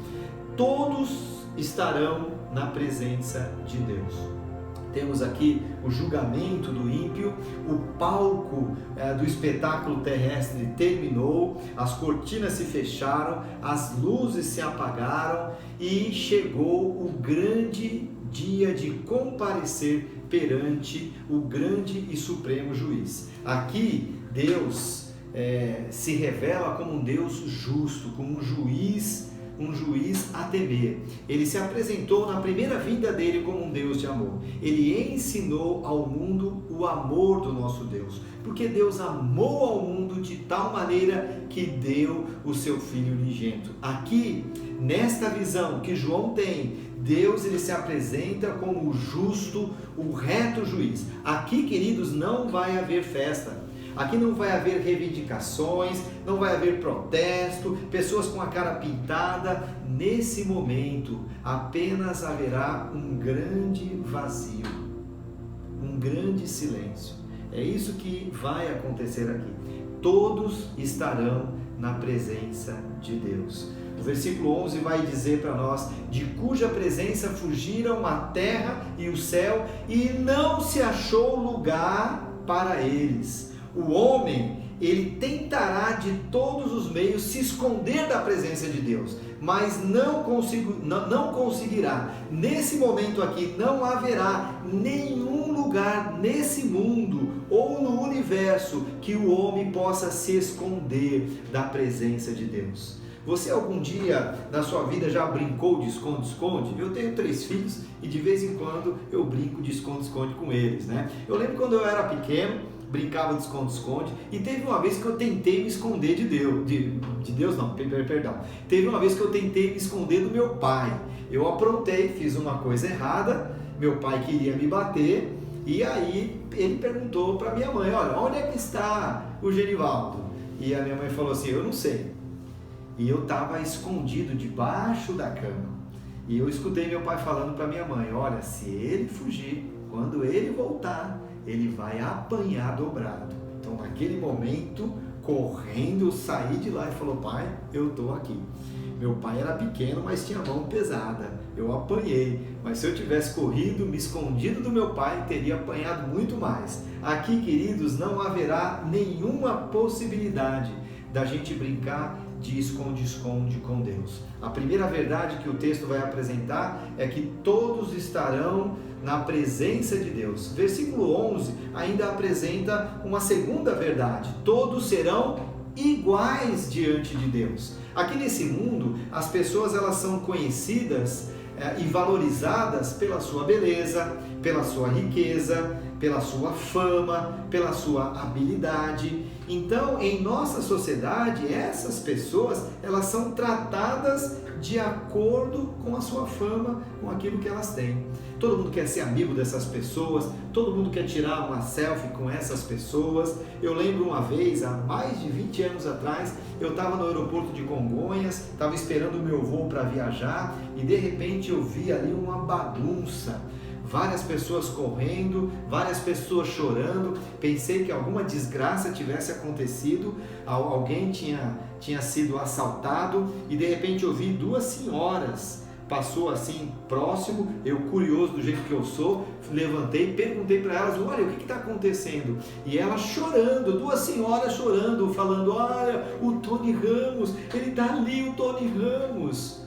Todos estarão na presença de Deus. Temos aqui o julgamento do ímpio, o palco do espetáculo terrestre terminou, as cortinas se fecharam, as luzes se apagaram e chegou o grande dia de comparecer perante o grande e supremo juiz. Aqui Deus se revela como um Deus justo, como um juiz a temer. Ele se apresentou na primeira vinda dele como um Deus de amor. Ele ensinou ao mundo o amor do nosso Deus, porque Deus amou ao mundo de tal maneira que deu o seu Filho unigênito. Aqui, nesta visão que João tem, Deus ele se apresenta como o justo, o reto juiz. Aqui, queridos, não vai haver festa. Aqui não vai haver reivindicações, não vai haver protesto, pessoas com a cara pintada. Nesse momento, apenas haverá um grande vazio, um grande silêncio. É isso que vai acontecer aqui. Todos estarão na presença de Deus. O versículo 11 vai dizer para nós: de cuja presença fugiram a terra e o céu, e não se achou lugar para eles. O homem, ele tentará de todos os meios se esconder da presença de Deus, mas não conseguirá. Nesse momento aqui, não haverá nenhum lugar nesse mundo ou no universo que o homem possa se esconder da presença de Deus. Você algum dia na sua vida já brincou de esconde-esconde? Eu tenho 3 filhos e de vez em quando eu brinco de esconde-esconde com eles, né? Eu lembro quando eu era pequeno, brincava de esconde-esconde, e teve uma vez que eu tentei me esconder de Deus, perdão. Teve uma vez que eu tentei me esconder do meu pai. Eu aprontei, fiz uma coisa errada, meu pai queria me bater, e aí ele perguntou para minha mãe: olha, onde é que está o Genivaldo? E a minha mãe falou assim: eu não sei. E eu estava escondido debaixo da cama. E eu escutei meu pai falando para minha mãe: olha, se ele fugir, quando ele voltar, ele vai apanhar dobrado. Então naquele momento, correndo, eu saí de lá e falou: pai, eu estou aqui. Meu pai era pequeno, mas tinha mão pesada. Eu apanhei, mas se eu tivesse corrido, me escondido do meu pai, teria apanhado muito mais. Aqui, queridos, não haverá nenhuma possibilidade da gente brincar de esconde-esconde com Deus. A primeira verdade que o texto vai apresentar é que todos estarão na presença de Deus. Versículo 11 ainda apresenta uma segunda verdade: todos serão iguais diante de Deus. Aqui nesse mundo, as pessoas elas são conhecidas e valorizadas pela sua beleza, pela sua riqueza, pela sua fama, pela sua habilidade. Então, em nossa sociedade, essas pessoas, elas são tratadas de acordo com a sua fama, com aquilo que elas têm. Todo mundo quer ser amigo dessas pessoas, todo mundo quer tirar uma selfie com essas pessoas. Eu lembro uma vez, há mais de 20 anos atrás, eu estava no aeroporto de Congonhas, estava esperando o meu voo para viajar e de repente eu vi ali uma bagunça. Várias pessoas correndo, várias pessoas chorando. Pensei que alguma desgraça tivesse acontecido, alguém tinha sido assaltado e de repente eu vi duas senhoras. Passou assim próximo, eu curioso do jeito que eu sou, levantei, perguntei para elas: olha, o que está acontecendo? E elas chorando, duas senhoras chorando, falando: olha, o Tony Ramos, ele está ali, o Tony Ramos.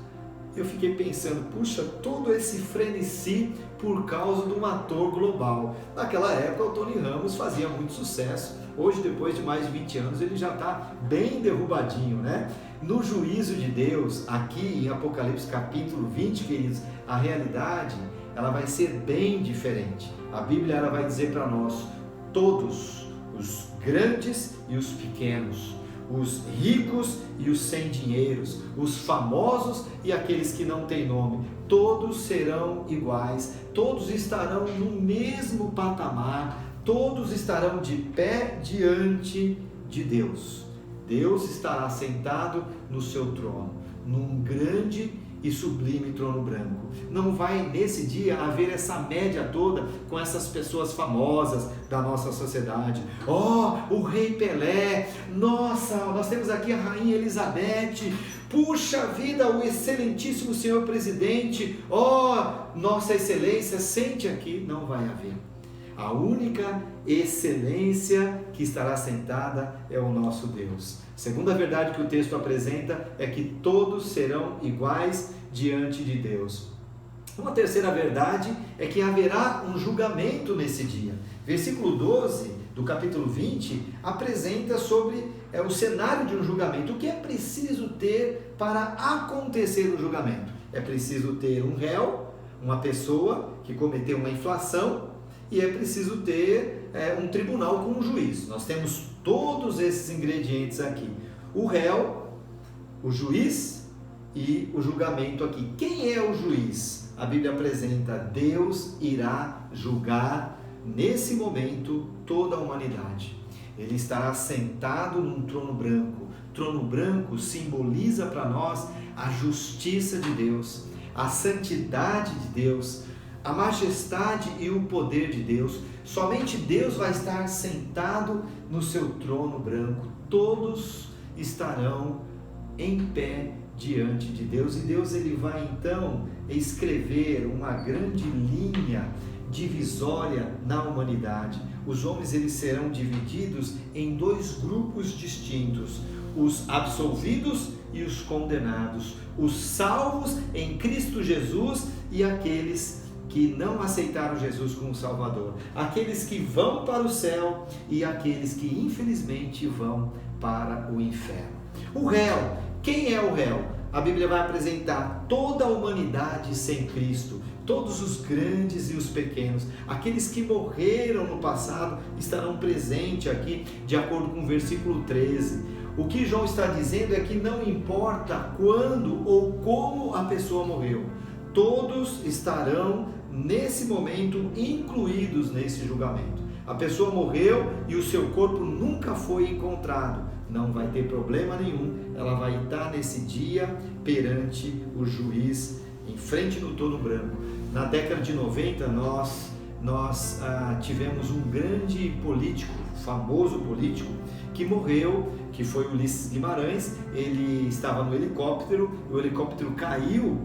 Eu fiquei pensando, puxa, todo esse frenesi por causa de um ator global. Naquela época o Tony Ramos fazia muito sucesso. Hoje, depois de mais de 20 anos, ele já está bem derrubadinho, né? No juízo de Deus, aqui em Apocalipse capítulo 20, queridos, a realidade ela vai ser bem diferente. A Bíblia ela vai dizer para nós: todos, os grandes e os pequenos, os ricos e os sem dinheiros, os famosos e aqueles que não têm nome, todos serão iguais, todos estarão no mesmo patamar, todos estarão de pé diante de Deus. Deus estará sentado no seu trono, num grande e sublime trono branco. Não vai nesse dia haver essa média toda com essas pessoas famosas da nossa sociedade. O rei Pelé, nossa, nós temos aqui a rainha Elizabeth, puxa vida, o excelentíssimo senhor presidente, nossa excelência, sente aqui. Não vai haver. A única excelência que estará sentada é o nosso Deus. Segunda verdade que o texto apresenta é que todos serão iguais diante de Deus. Uma terceira verdade é que haverá um julgamento nesse dia. Versículo 12 do capítulo 20 apresenta sobre o cenário de um julgamento. O que é preciso ter para acontecer o julgamento? É preciso ter um réu, uma pessoa que cometeu uma infração, e é preciso ter um tribunal com um juiz. Nós temos todos esses ingredientes aqui: o réu, o juiz e o julgamento aqui. Quem é o juiz? A Bíblia apresenta: Deus irá julgar nesse momento toda a humanidade. Ele estará sentado num trono branco. Trono branco simboliza para nós a justiça de Deus, a santidade de Deus, a majestade e o poder de Deus. Somente Deus vai estar sentado no seu trono branco. Todos estarão em pé diante de Deus, e Deus ele vai então escrever uma grande linha divisória na humanidade. Os homens eles serão divididos em dois grupos distintos: os absolvidos e os condenados, os salvos em Cristo Jesus e aqueles que não aceitaram Jesus como Salvador, aqueles que vão para o céu e aqueles que infelizmente vão para o inferno. O réu, quem é o réu? A Bíblia vai apresentar toda a humanidade sem Cristo, todos os grandes e os pequenos, aqueles que morreram no passado estarão presentes aqui, de acordo com o versículo 13. O que João está dizendo é que não importa quando ou como a pessoa morreu, todos estarão nesse momento incluídos nesse julgamento. A pessoa morreu e o seu corpo nunca foi encontrado. Não vai ter problema nenhum, ela vai estar nesse dia perante o juiz, em frente do trono branco. Na década de 90 nós tivemos um grande político, famoso político, que morreu, que foi Ulisses Guimarães. Ele estava no helicóptero, o helicóptero caiu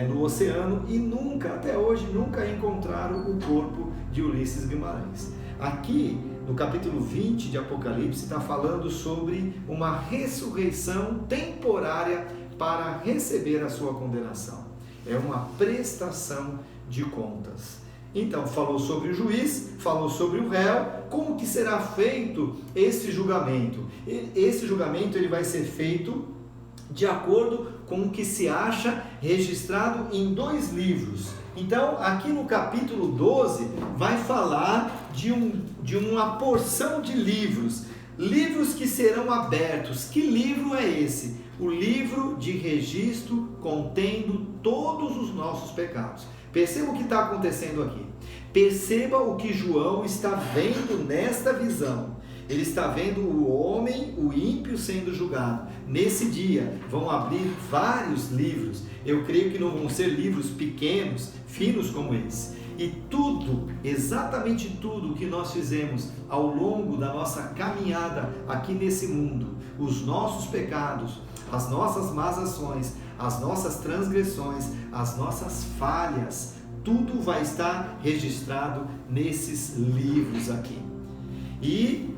no oceano e nunca, até hoje, nunca encontraram o corpo de Ulisses Guimarães. Aqui, no capítulo 20 de Apocalipse, está falando sobre uma ressurreição temporária para receber a sua condenação. É uma prestação de contas. Então, falou sobre o juiz, falou sobre o réu, como que será feito esse julgamento? Esse julgamento ele vai ser feito de acordo com o que se acha registrado em 2 livros. Então, aqui no capítulo 12, vai falar de uma porção de livros que serão abertos. Que livro é esse? O livro de registro contendo todos os nossos pecados. Perceba o que está acontecendo aqui. Perceba o que João está vendo nesta visão. Ele está vendo o homem, o ímpio, sendo julgado. Nesse dia vão abrir vários livros. Eu creio que não vão ser livros pequenos, finos como esse. E tudo, exatamente tudo que nós fizemos ao longo da nossa caminhada aqui nesse mundo, os nossos pecados, as nossas más ações, as nossas transgressões, as nossas falhas, tudo vai estar registrado nesses livros aqui. E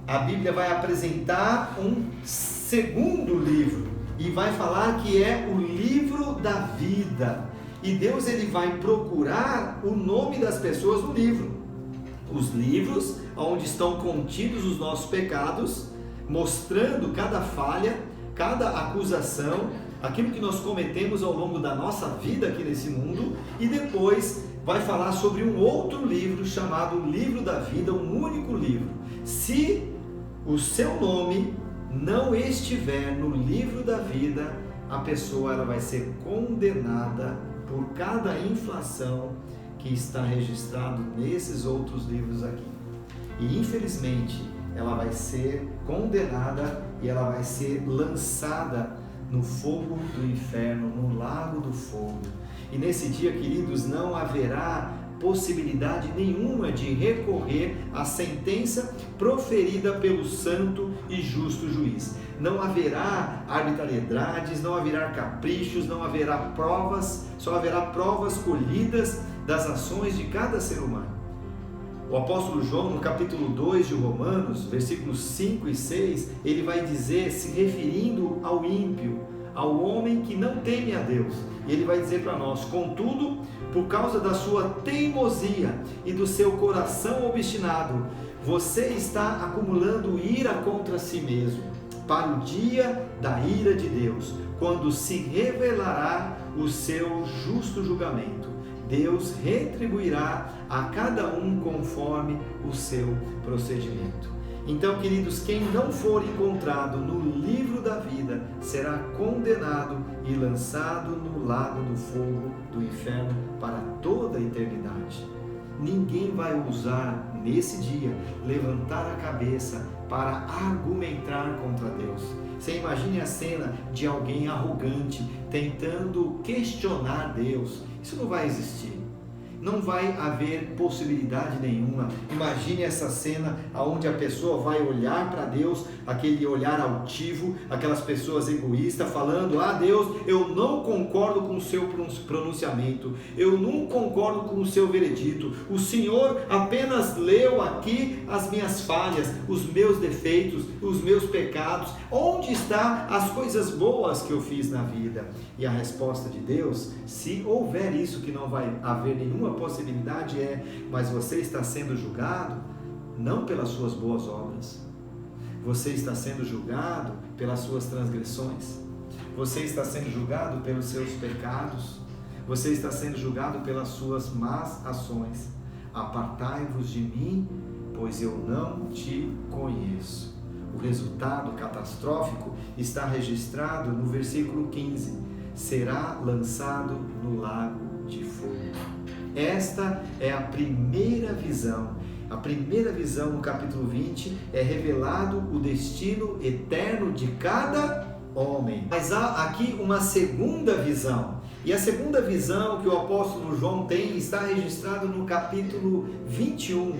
a Bíblia vai apresentar um segundo livro e vai falar que é o livro da vida. E Deus ele vai procurar o nome das pessoas no livro. Os livros onde estão contidos os nossos pecados, mostrando cada falha, cada acusação, aquilo que nós cometemos ao longo da nossa vida aqui nesse mundo. E depois vai falar sobre um outro livro chamado Livro da Vida, um único livro. Se o seu nome não estiver no livro da vida, a pessoa ela vai ser condenada por cada infração que está registrado nesses outros livros aqui. E infelizmente ela vai ser condenada e ela vai ser lançada no fogo do inferno, no lago do fogo. E nesse dia, queridos, não haverá possibilidade nenhuma de recorrer à sentença proferida pelo santo e justo juiz. Não haverá arbitrariedades, não haverá caprichos, não haverá provas, só haverá provas colhidas das ações de cada ser humano. O apóstolo João, no capítulo 2 de Romanos, versículos 5 e 6, ele vai dizer, se referindo ao ímpio, ao homem que não teme a Deus, ele vai dizer para nós: contudo, por causa da sua teimosia e do seu coração obstinado, você está acumulando ira contra si mesmo, para o dia da ira de Deus, quando se revelará o seu justo julgamento. Deus retribuirá a cada um conforme o seu procedimento. Então, queridos, quem não for encontrado no livro da vida será condenado e lançado no lago do fogo do inferno para toda a eternidade. Ninguém vai ousar nesse dia levantar a cabeça para argumentar contra Deus. Você imagine a cena de alguém arrogante tentando questionar Deus. Isso não vai existir. Não vai haver possibilidade nenhuma. Imagine essa cena onde a pessoa vai olhar para Deus, aquele olhar altivo, aquelas pessoas egoístas falando: ah, Deus, eu não concordo com o seu pronunciamento, eu não concordo com o seu veredito, o Senhor apenas leu aqui as minhas falhas, os meus defeitos, os meus pecados, onde estão as coisas boas que eu fiz na vida? E a resposta de Deus, se houver isso, que não vai haver nenhuma possibilidade, é: mas você está sendo julgado não pelas suas boas obras, você está sendo julgado pelas suas transgressões, você está sendo julgado pelos seus pecados, você está sendo julgado pelas suas más ações. Apartai-vos de mim, pois eu não te conheço. O resultado catastrófico está registrado no versículo 15: será lançado no lago de fogo. Esta é a primeira visão. A primeira visão, no capítulo 20, é revelado o destino eterno de cada homem. Mas há aqui uma segunda visão. E a segunda visão que o apóstolo João tem está registrado no capítulo 21,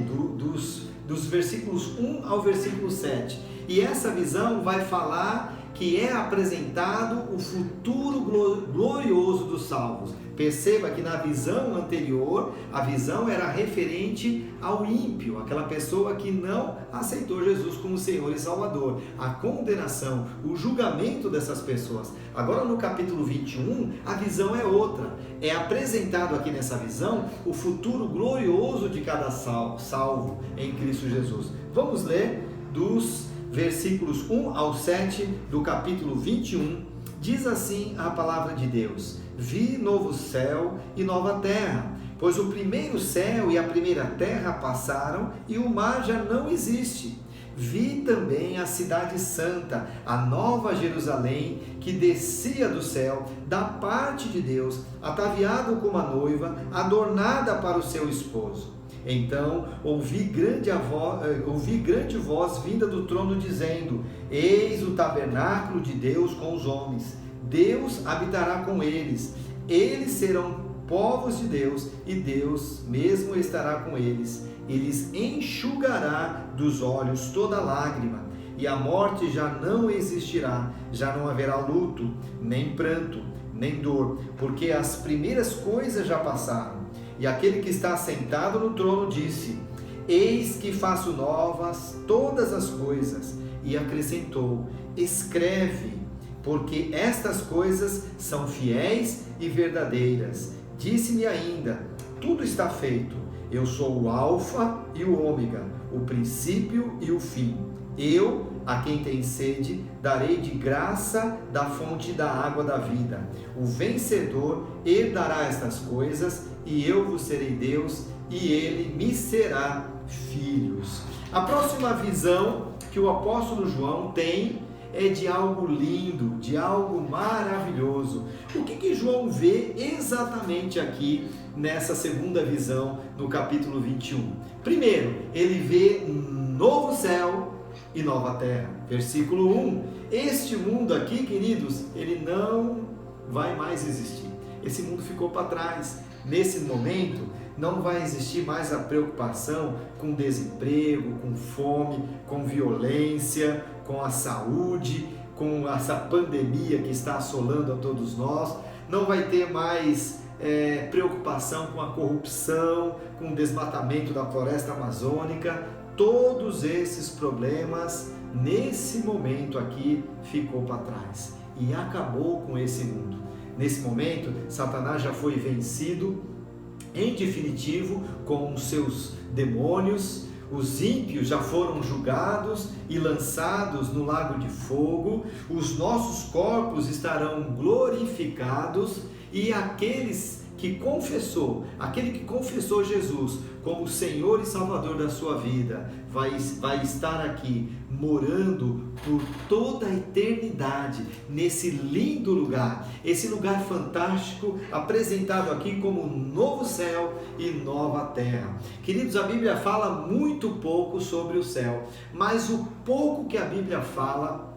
dos versículos 1 ao versículo 7. E essa visão vai falar que é apresentado o futuro glorioso dos salvos. Perceba que na visão anterior, a visão era referente ao ímpio, aquela pessoa que não aceitou Jesus como Senhor e Salvador. A condenação, o julgamento dessas pessoas. Agora no capítulo 21, a visão é outra. É apresentado aqui nessa visão o futuro glorioso de cada salvo em Cristo Jesus. Vamos ler dos versículos 1 ao 7 do capítulo 21, diz assim a palavra de Deus: Vi novo céu e nova terra, pois o primeiro céu e a primeira terra passaram e o mar já não existe. Vi também a cidade santa, a nova Jerusalém, que descia do céu, da parte de Deus, ataviado como a noiva, adornada para o seu esposo. Então ouvi grande voz vinda do trono dizendo: Eis o tabernáculo de Deus com os homens. Deus habitará com eles. Eles serão povos de Deus e Deus mesmo estará com eles. Eles enxugará dos olhos toda lágrima e a morte já não existirá. Já não haverá luto, nem pranto, nem dor, porque as primeiras coisas já passaram. E aquele que está sentado no trono disse: Eis que faço novas todas as coisas. E acrescentou: Escreve, porque estas coisas são fiéis e verdadeiras. Disse-me ainda: Tudo está feito. Eu sou o Alfa e o Ômega, o princípio e o fim. Eu, a quem tem sede, darei de graça da fonte da água da vida. O vencedor herdará estas coisas, e eu vos serei Deus, e ele me será filhos. A próxima visão que o apóstolo João tem é de algo lindo, de algo maravilhoso. O que João vê exatamente aqui nessa segunda visão, no capítulo 21? Primeiro, ele vê um novo céu e nova terra. Versículo 1. Este mundo aqui, queridos, ele não vai mais existir. Esse mundo ficou para trás. Nesse momento, não vai existir mais a preocupação com desemprego, com fome, com violência, com a saúde, com essa pandemia que está assolando a todos nós. Não vai ter mais preocupação com a corrupção, com o desmatamento da floresta amazônica. Todos esses problemas, nesse momento aqui, ficou para trás e acabou com esse mundo. Nesse momento, Satanás já foi vencido em definitivo com os seus demônios. Os ímpios já foram julgados e lançados no lago de fogo. Os nossos corpos estarão glorificados e aquele que confessou Jesus como Senhor e Salvador da sua vida, vai estar aqui morando por toda a eternidade nesse lindo lugar, esse lugar fantástico apresentado aqui como novo céu e nova terra. Queridos, a Bíblia fala muito pouco sobre o céu, mas o pouco que a Bíblia fala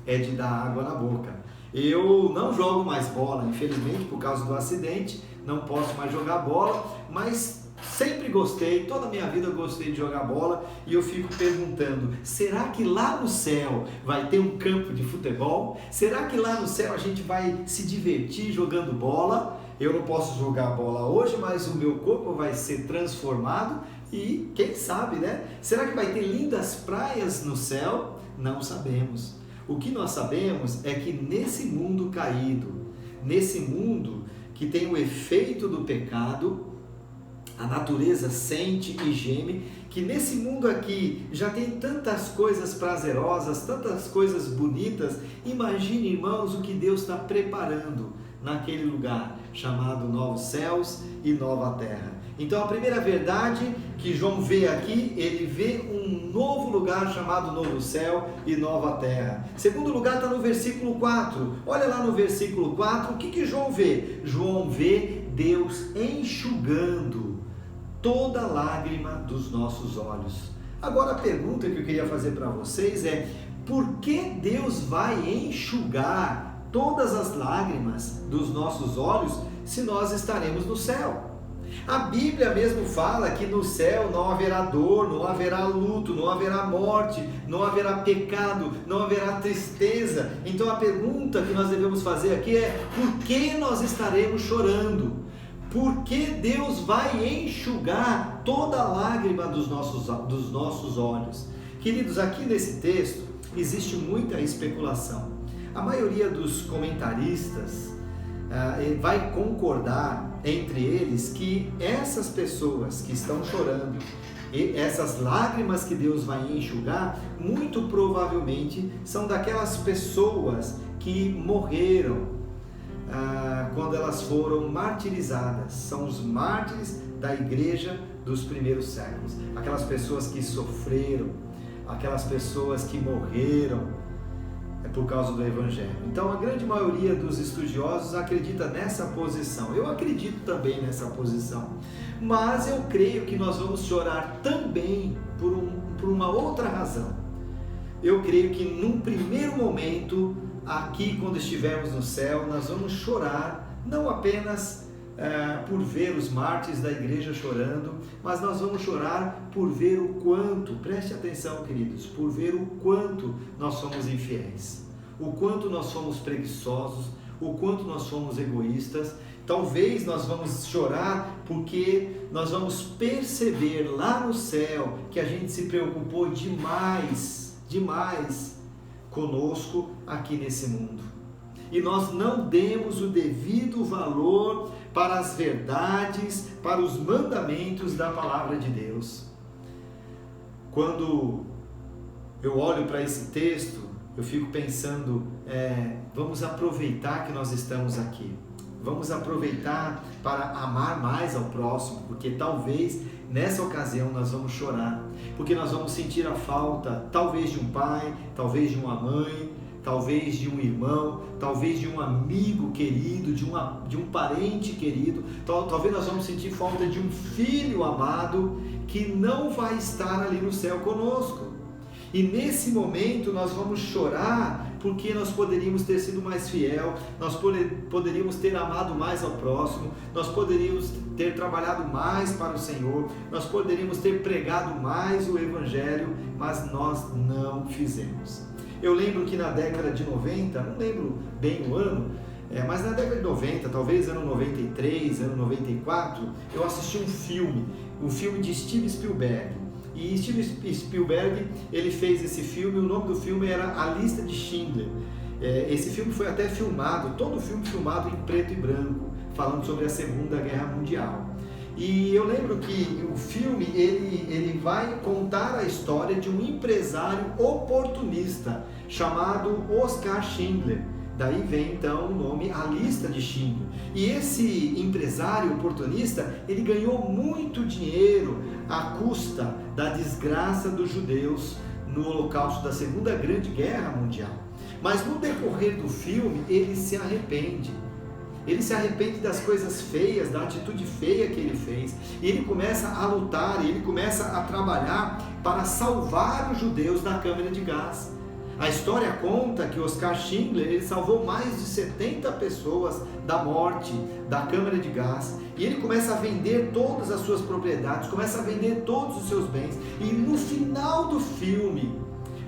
é de dar água na boca. Eu não jogo mais bola, infelizmente, por causa do acidente, não posso mais jogar bola, mas sempre gostei, toda a minha vida eu gostei de jogar bola, e eu fico perguntando: será que lá no céu vai ter um campo de futebol? Será que lá no céu a gente vai se divertir jogando bola? Eu não posso jogar bola hoje, mas o meu corpo vai ser transformado e quem sabe, né? Será que vai ter lindas praias no céu? Não sabemos. O que nós sabemos é que nesse mundo caído, nesse mundo que tem o efeito do pecado, a natureza sente e geme, que nesse mundo aqui já tem tantas coisas prazerosas, tantas coisas bonitas. Imagine, irmãos, o que Deus está preparando naquele lugar chamado novos céus e nova terra. Então a primeira verdade que João vê aqui, ele vê um novo lugar chamado novo céu e nova terra. Segundo lugar está no versículo 4. Olha lá no versículo 4, o que João vê? João vê Deus enxugando toda lágrima dos nossos olhos. Agora a pergunta que eu queria fazer para vocês é: por que Deus vai enxugar todas as lágrimas dos nossos olhos se nós estaremos no céu. A Bíblia mesmo fala que no céu não haverá dor, não haverá luto, não haverá morte, não haverá pecado, não haverá tristeza. Então a pergunta que nós devemos fazer aqui é: por que nós estaremos chorando? Por que Deus vai enxugar toda a lágrima dos nossos olhos? Queridos, aqui nesse texto existe muita especulação. A maioria dos comentaristas vai concordar entre eles que essas pessoas que estão chorando, e essas lágrimas que Deus vai enxugar, muito provavelmente são daquelas pessoas que morreram quando elas foram martirizadas. São os mártires da igreja dos primeiros séculos, aquelas pessoas que sofreram, aquelas pessoas que morreram por causa do Evangelho. Então a grande maioria dos estudiosos acredita nessa posição. Eu acredito também nessa posição, mas eu creio que nós vamos chorar também por uma outra razão. Eu creio que num primeiro momento, aqui quando estivermos no céu, nós vamos chorar não apenas por ver os mártires da igreja chorando, mas nós vamos chorar por ver o quanto, preste atenção queridos, por ver o quanto nós somos infiéis, o quanto nós somos preguiçosos, o quanto nós somos egoístas. Talvez nós vamos chorar porque nós vamos perceber lá no céu que a gente se preocupou demais conosco aqui nesse mundo. E nós não demos o devido valor para as verdades, para os mandamentos da palavra de Deus. Quando eu olho para esse texto, eu fico pensando, vamos aproveitar que nós estamos aqui. Vamos aproveitar para amar mais ao próximo, porque talvez nessa ocasião nós vamos chorar, porque nós vamos sentir a falta, talvez de um pai, talvez de uma mãe, talvez de um irmão, talvez de um amigo querido, de um parente querido, talvez nós vamos sentir falta de um filho amado que não vai estar ali no céu conosco. E nesse momento nós vamos chorar porque nós poderíamos ter sido mais fiel, nós poderíamos ter amado mais ao próximo, nós poderíamos ter trabalhado mais para o Senhor, nós poderíamos ter pregado mais o Evangelho, mas nós não fizemos. Eu lembro que na década de 90, não lembro bem o ano, mas na década de 90, talvez ano 93, ano 94, eu assisti um filme de Steven Spielberg. E Steven Spielberg, ele fez esse filme, o nome do filme era A Lista de Schindler. Esse filme foi até filmado, todo o filme filmado em preto e branco, falando sobre a Segunda Guerra Mundial. E eu lembro que o filme, ele vai contar a história de um empresário oportunista chamado Oskar Schindler. Daí vem então o nome A Lista de Schindler. E esse empresário oportunista, ele ganhou muito dinheiro à custa da desgraça dos judeus no holocausto da Segunda Grande Guerra Mundial. Mas no decorrer do filme, ele se arrepende. Ele se arrepende das coisas feias, da atitude feia que ele fez. E ele começa a lutar, e ele começa a trabalhar para salvar os judeus da câmara de gás. A história conta que Oskar Schindler, ele salvou mais de 70 pessoas da morte, da câmara de gás. E ele começa a vender todas as suas propriedades, começa a vender todos os seus bens. E no final do filme,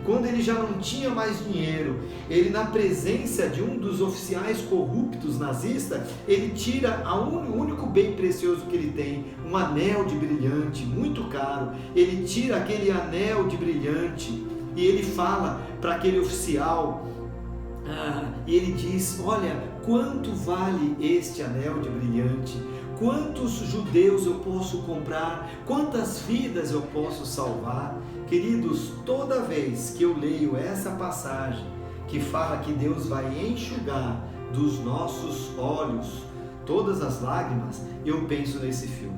quando ele já não tinha mais dinheiro, ele, na presença de um dos oficiais corruptos nazistas, ele tira o único bem precioso que ele tem, um anel de brilhante, muito caro. Ele tira aquele anel de brilhante e ele fala para aquele oficial, e ele diz: olha, quanto vale este anel de brilhante? Quantos judeus eu posso comprar? Quantas vidas eu posso salvar? Queridos, toda vez que eu leio essa passagem que fala que Deus vai enxugar dos nossos olhos todas as lágrimas, eu penso nesse filme.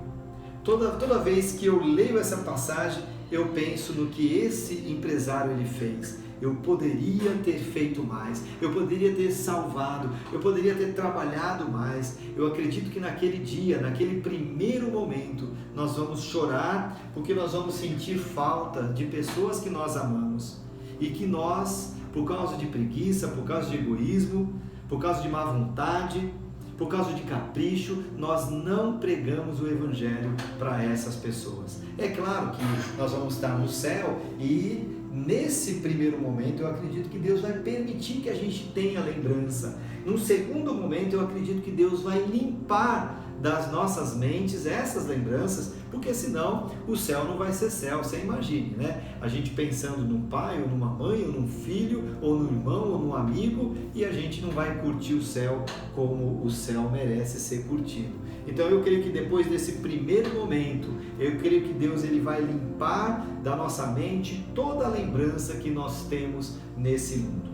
Toda vez que eu leio essa passagem, eu penso no que esse empresário ele fez. Eu poderia ter feito mais, eu poderia ter salvado, eu poderia ter trabalhado mais. Eu acredito que naquele dia, naquele primeiro momento, nós vamos chorar porque nós vamos sentir falta de pessoas que nós amamos e que nós, por causa de preguiça, por causa de egoísmo, por causa de má vontade, por causa de capricho, nós não pregamos o Evangelho para essas pessoas. É claro que nós vamos estar no céu e nesse primeiro momento eu acredito que Deus vai permitir que a gente tenha lembrança. Num segundo momento eu acredito que Deus vai limpar das nossas mentes essas lembranças, porque senão o céu não vai ser céu. Você imagine, né? A gente pensando num pai, ou numa mãe, ou num filho, ou num irmão, ou num amigo, e a gente não vai curtir o céu como o céu merece ser curtido. Então eu creio que depois desse primeiro momento, eu creio que Deus ele vai limpar da nossa mente toda a lembrança que nós temos nesse mundo.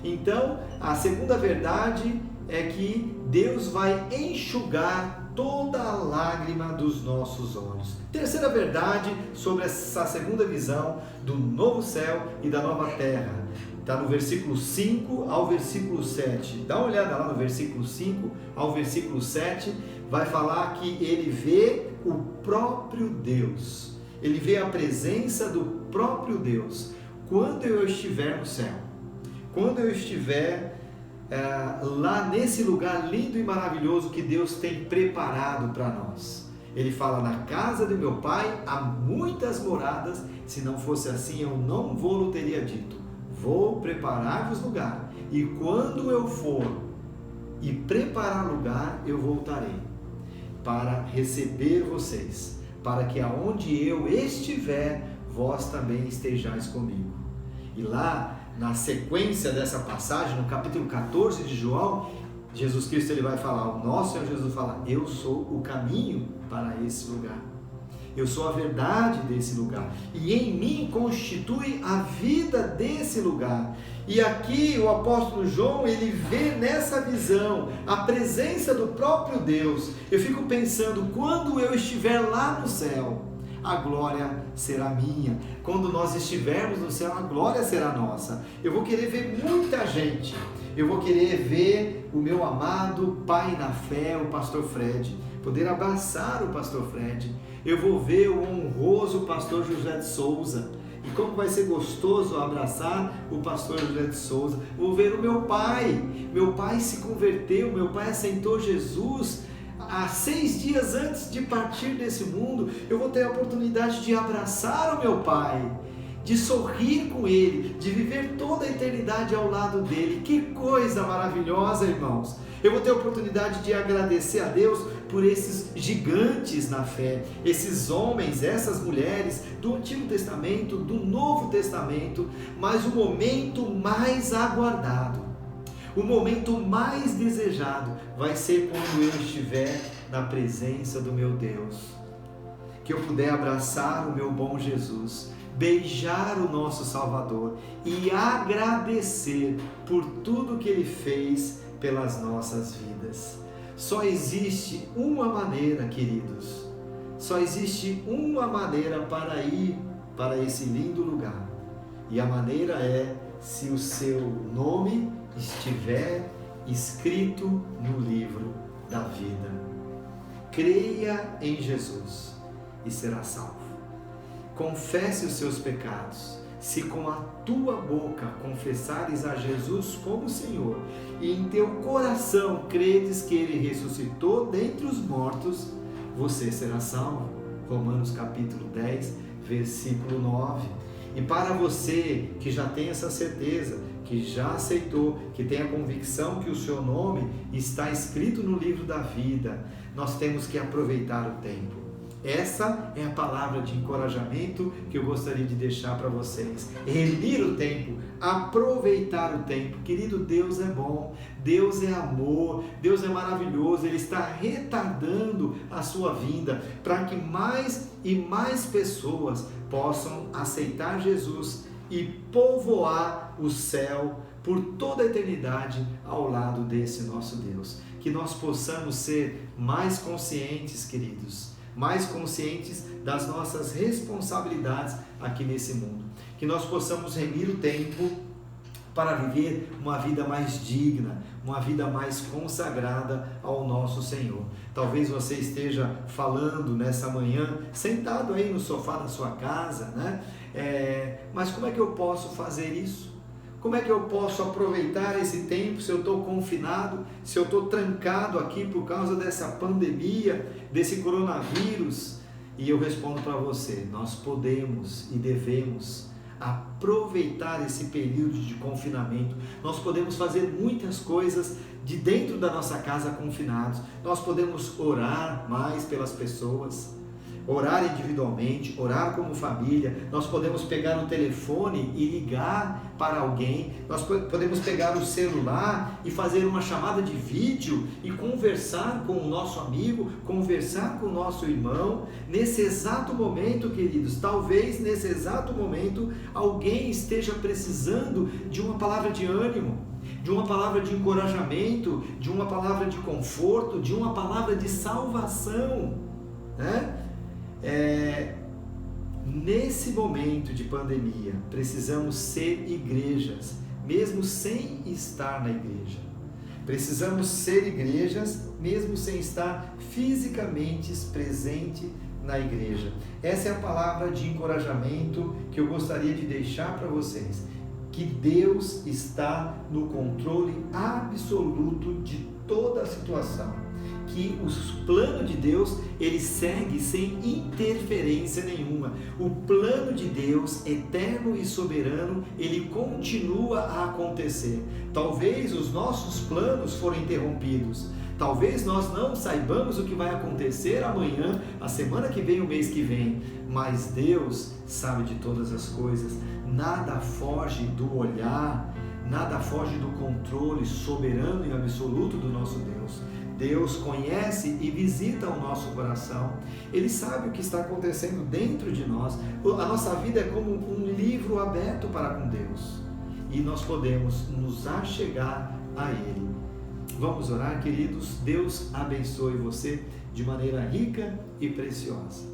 Então, a segunda verdade é que Deus vai enxugar toda a lágrima dos nossos olhos. Terceira verdade sobre essa segunda visão do novo céu e da nova terra. Está no versículo 5 ao versículo 7. Dá uma olhada lá no versículo 5 ao versículo 7. Vai falar que ele vê o próprio Deus. Ele vê a presença do próprio Deus. Quando eu estiver no céu, quando eu estiver lá nesse lugar lindo e maravilhoso que Deus tem preparado para nós. Ele fala: na casa do meu pai há muitas moradas, se não fosse assim eu não vou teria dito. Vou preparar-vos lugar, e quando eu for e preparar lugar, eu voltarei para receber vocês, para que aonde eu estiver, vós também estejais comigo. E lá na sequência dessa passagem, no capítulo 14 de João, Jesus Cristo ele vai falar, o nosso Senhor Jesus fala: eu sou o caminho para esse lugar, eu sou a verdade desse lugar, e em mim constitui a vida desse lugar. E aqui o apóstolo João, ele vê nessa visão a presença do próprio Deus. Eu fico pensando, quando eu estiver lá no céu, a glória será minha. Quando nós estivermos no céu, a glória será nossa. Eu vou querer ver muita gente. Eu vou querer ver o meu amado pai na fé, o pastor Fred, poder abraçar o pastor Fred. Eu vou ver o honroso pastor José de Souza. E como vai ser gostoso abraçar o pastor José de Souza. Vou ver o meu pai. Meu pai se converteu, meu pai aceitou Jesus há 6 dias antes de partir desse mundo. Eu vou ter a oportunidade de abraçar o meu pai, de sorrir com ele, de viver toda a eternidade ao lado dele. Que coisa maravilhosa, irmãos! Eu vou ter a oportunidade de agradecer a Deus por esses gigantes na fé, esses homens, essas mulheres do Antigo Testamento, do Novo Testamento, mas o momento mais aguardado, o momento mais desejado vai ser quando eu estiver na presença do meu Deus, que eu puder abraçar o meu bom Jesus, beijar o nosso Salvador e agradecer por tudo que Ele fez pelas nossas vidas. Só existe uma maneira, queridos, só existe uma maneira para ir para esse lindo lugar, e a maneira é se o seu nome estiver escrito no livro da vida. Creia em Jesus e será salvo. Confesse os seus pecados. Se com a tua boca confessares a Jesus como Senhor e em teu coração credes que Ele ressuscitou dentre os mortos, você será salvo. Romanos capítulo 10, versículo 9. E para você que já tem essa certeza, que já aceitou, que tem a convicção que o seu nome está escrito no livro da vida, nós temos que aproveitar o tempo. Essa é a palavra de encorajamento que eu gostaria de deixar para vocês. Remir o tempo, aproveitar o tempo. Querido, Deus é bom, Deus é amor, Deus é maravilhoso. Ele está retardando a sua vinda para que mais e mais pessoas possam aceitar Jesus e povoar o céu por toda a eternidade ao lado desse nosso Deus. Que nós possamos ser mais conscientes, queridos, mais conscientes das nossas responsabilidades aqui nesse mundo. Que nós possamos remir o tempo para viver uma vida mais digna, uma vida mais consagrada ao nosso Senhor. Talvez você esteja falando nessa manhã, sentado aí no sofá da sua casa, né? Mas como é que eu posso fazer isso? Como é que eu posso aproveitar esse tempo se eu estou confinado, se eu estou trancado aqui por causa dessa pandemia, desse coronavírus? E eu respondo para você, nós podemos e devemos aproveitar esse período de confinamento. Nós podemos fazer muitas coisas de dentro da nossa casa confinados. Nós podemos orar mais pelas pessoas, orar individualmente, orar como família. Nós podemos pegar o telefone e ligar para alguém. Nós podemos pegar o celular e fazer uma chamada de vídeo e conversar com o nosso amigo, conversar com o nosso irmão. Nesse exato momento, queridos, talvez nesse exato momento alguém esteja precisando de uma palavra de ânimo, de uma palavra de encorajamento, de uma palavra de conforto, de uma palavra de salvação, né? Nesse momento de pandemia, precisamos ser igrejas, mesmo sem estar na igreja. Precisamos ser igrejas, mesmo sem estar fisicamente presente na igreja. Essa é a palavra de encorajamento que eu gostaria de deixar para vocês. Que Deus está no controle absoluto de toda a situação. Que o plano de Deus, ele segue sem interferência nenhuma. O plano de Deus, eterno e soberano, ele continua a acontecer. Talvez os nossos planos foram interrompidos. Talvez nós não saibamos o que vai acontecer amanhã, a semana que vem, o mês que vem. Mas Deus sabe de todas as coisas. Nada foge do olhar, nada foge do controle soberano e absoluto do nosso Deus. Deus conhece e visita o nosso coração. Ele sabe o que está acontecendo dentro de nós. A nossa vida é como um livro aberto para com Deus. E nós podemos nos achegar a Ele. Vamos orar, queridos? Deus abençoe você de maneira rica e preciosa.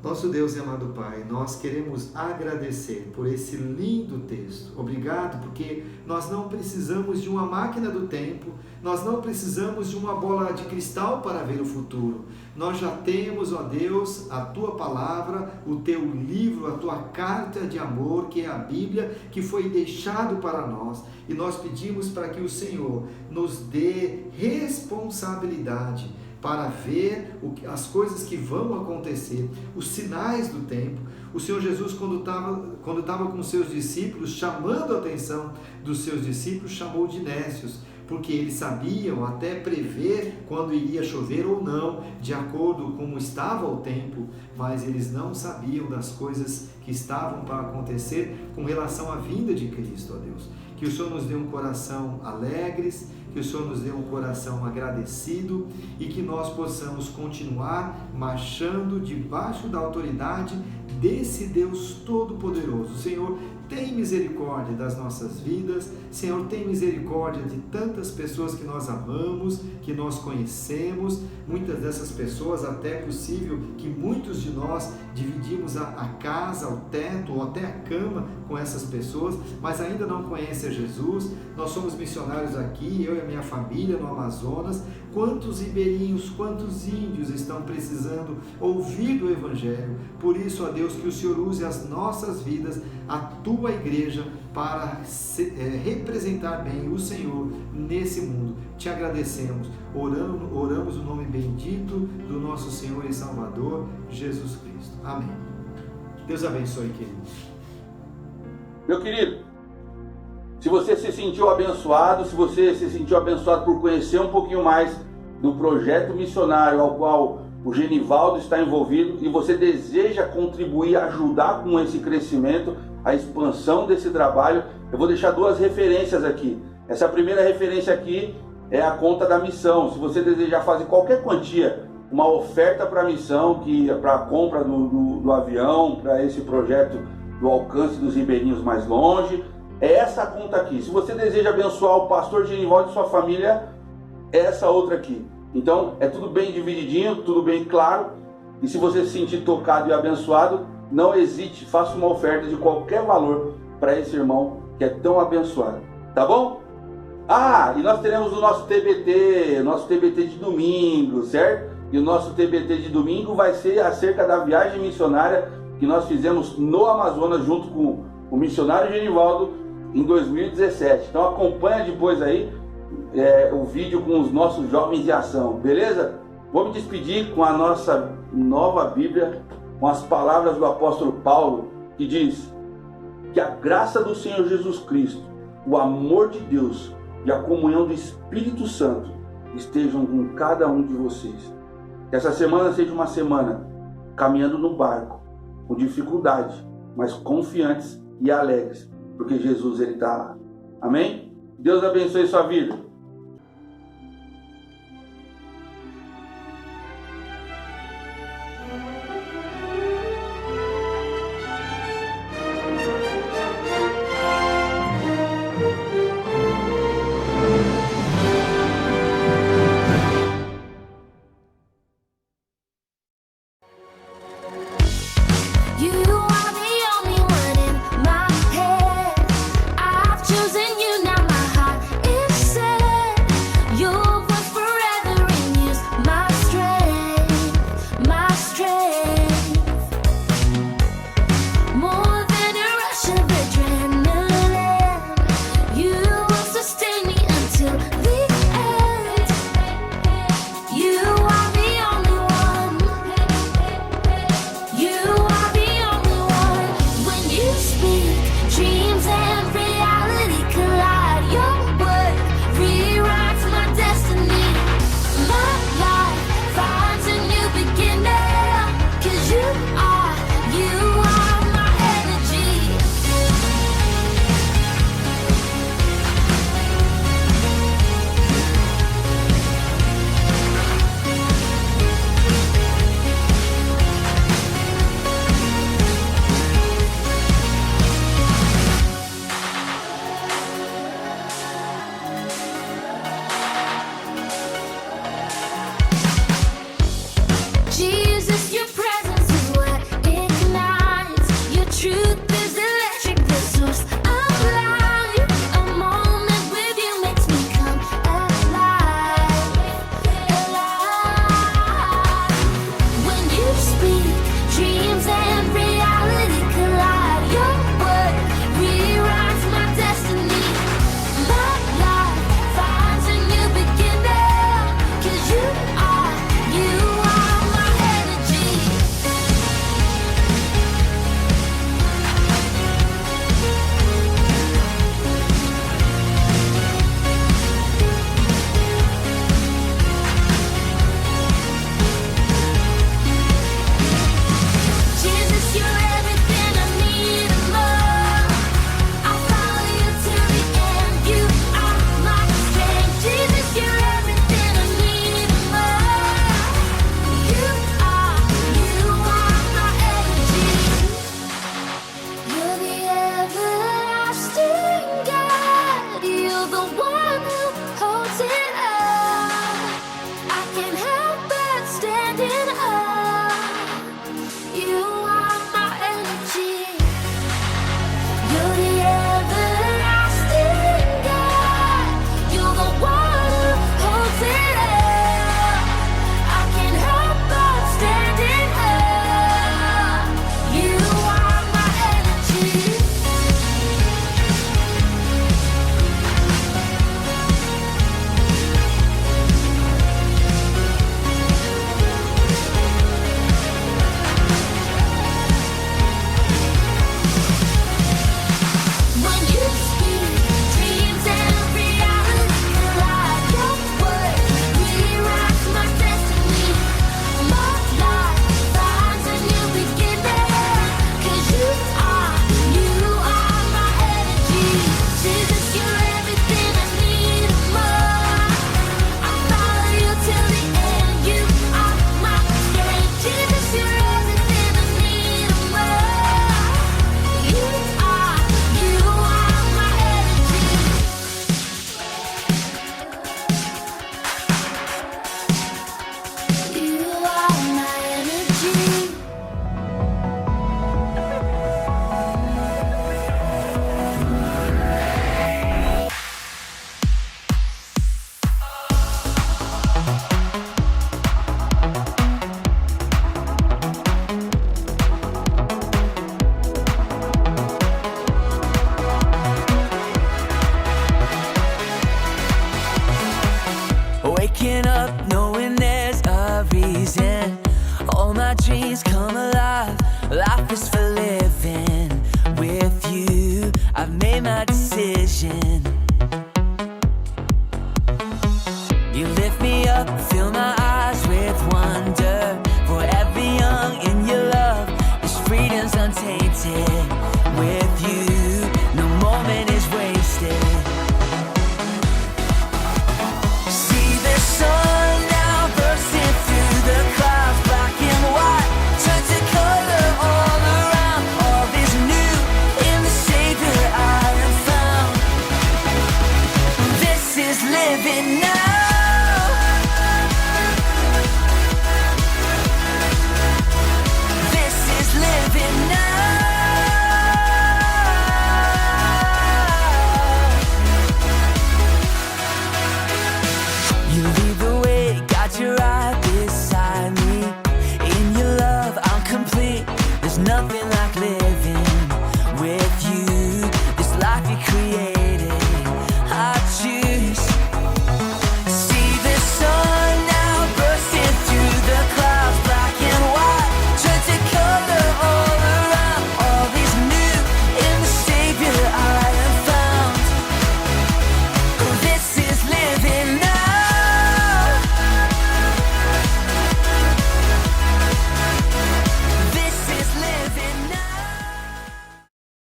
Nosso Deus e amado Pai, nós queremos agradecer por esse lindo texto. Obrigado, porque nós não precisamos de uma máquina do tempo, nós não precisamos de uma bola de cristal para ver o futuro. Nós já temos, ó Deus, a Tua palavra, o Teu livro, a Tua carta de amor, que é a Bíblia, que foi deixado para nós. E nós pedimos para que o Senhor nos dê responsabilidade para ver as coisas que vão acontecer, os sinais do tempo. O Senhor Jesus, quando estava com seus discípulos, chamando a atenção dos seus discípulos, chamou de nécios, porque eles sabiam até prever quando iria chover ou não, de acordo com como estava o tempo, mas eles não sabiam das coisas que estavam para acontecer com relação à vinda de Cristo, ó Deus. Que o Senhor nos dê um coração alegres, que o Senhor nos dê um coração agradecido e que nós possamos continuar marchando debaixo da autoridade desse Deus Todo-Poderoso. Senhor, tem misericórdia das nossas vidas. Senhor, tem misericórdia de tantas pessoas que nós amamos, que nós conhecemos. Muitas dessas pessoas, até é possível que muitos de nós dividimos a casa, o teto ou até a cama com essas pessoas, mas ainda não conhecem a Jesus. Nós somos missionários aqui, eu e a minha família no Amazonas. Quantos ribeirinhos, quantos índios estão precisando ouvir do Evangelho. Por isso, ó Deus, que o Senhor use as nossas vidas, a Tua igreja, para representar bem o Senhor nesse mundo. Te agradecemos, oramos o nome bendito do nosso Senhor e Salvador, Jesus Cristo. Amém. Deus abençoe, queridos. Meu querido, se você se sentiu abençoado, por conhecer um pouquinho mais do projeto missionário ao qual o Genivaldo está envolvido e você deseja contribuir, ajudar com esse crescimento, a expansão desse trabalho, eu vou deixar duas referências aqui. Essa primeira referência aqui é a conta da missão. Se você desejar fazer qualquer quantia, uma oferta para a missão, para a compra do avião, para esse projeto do alcance dos ribeirinhos mais longe, é essa conta aqui. Se você deseja abençoar o pastor Genivaldo e sua família, é essa outra aqui. Então, é tudo bem divididinho, tudo bem claro. E se você se sentir tocado e abençoado, não hesite, faça uma oferta de qualquer valor para esse irmão que é tão abençoado. Tá bom? E nós teremos o nosso TBT de domingo, certo? E o nosso TBT de domingo vai ser acerca da viagem missionária que nós fizemos no Amazonas junto com o missionário Genivaldo em 2017. Então acompanha depois aí o vídeo com os nossos jovens em ação, beleza? Vou me despedir com a nossa nova Bíblia, com as palavras do apóstolo Paulo, que diz: que a graça do Senhor Jesus Cristo, o amor de Deus e a comunhão do Espírito Santo estejam com cada um de vocês. Que essa semana seja uma semana caminhando no barco, com dificuldade, mas confiantes e alegres, porque Jesus está lá. Amém? Deus abençoe sua vida.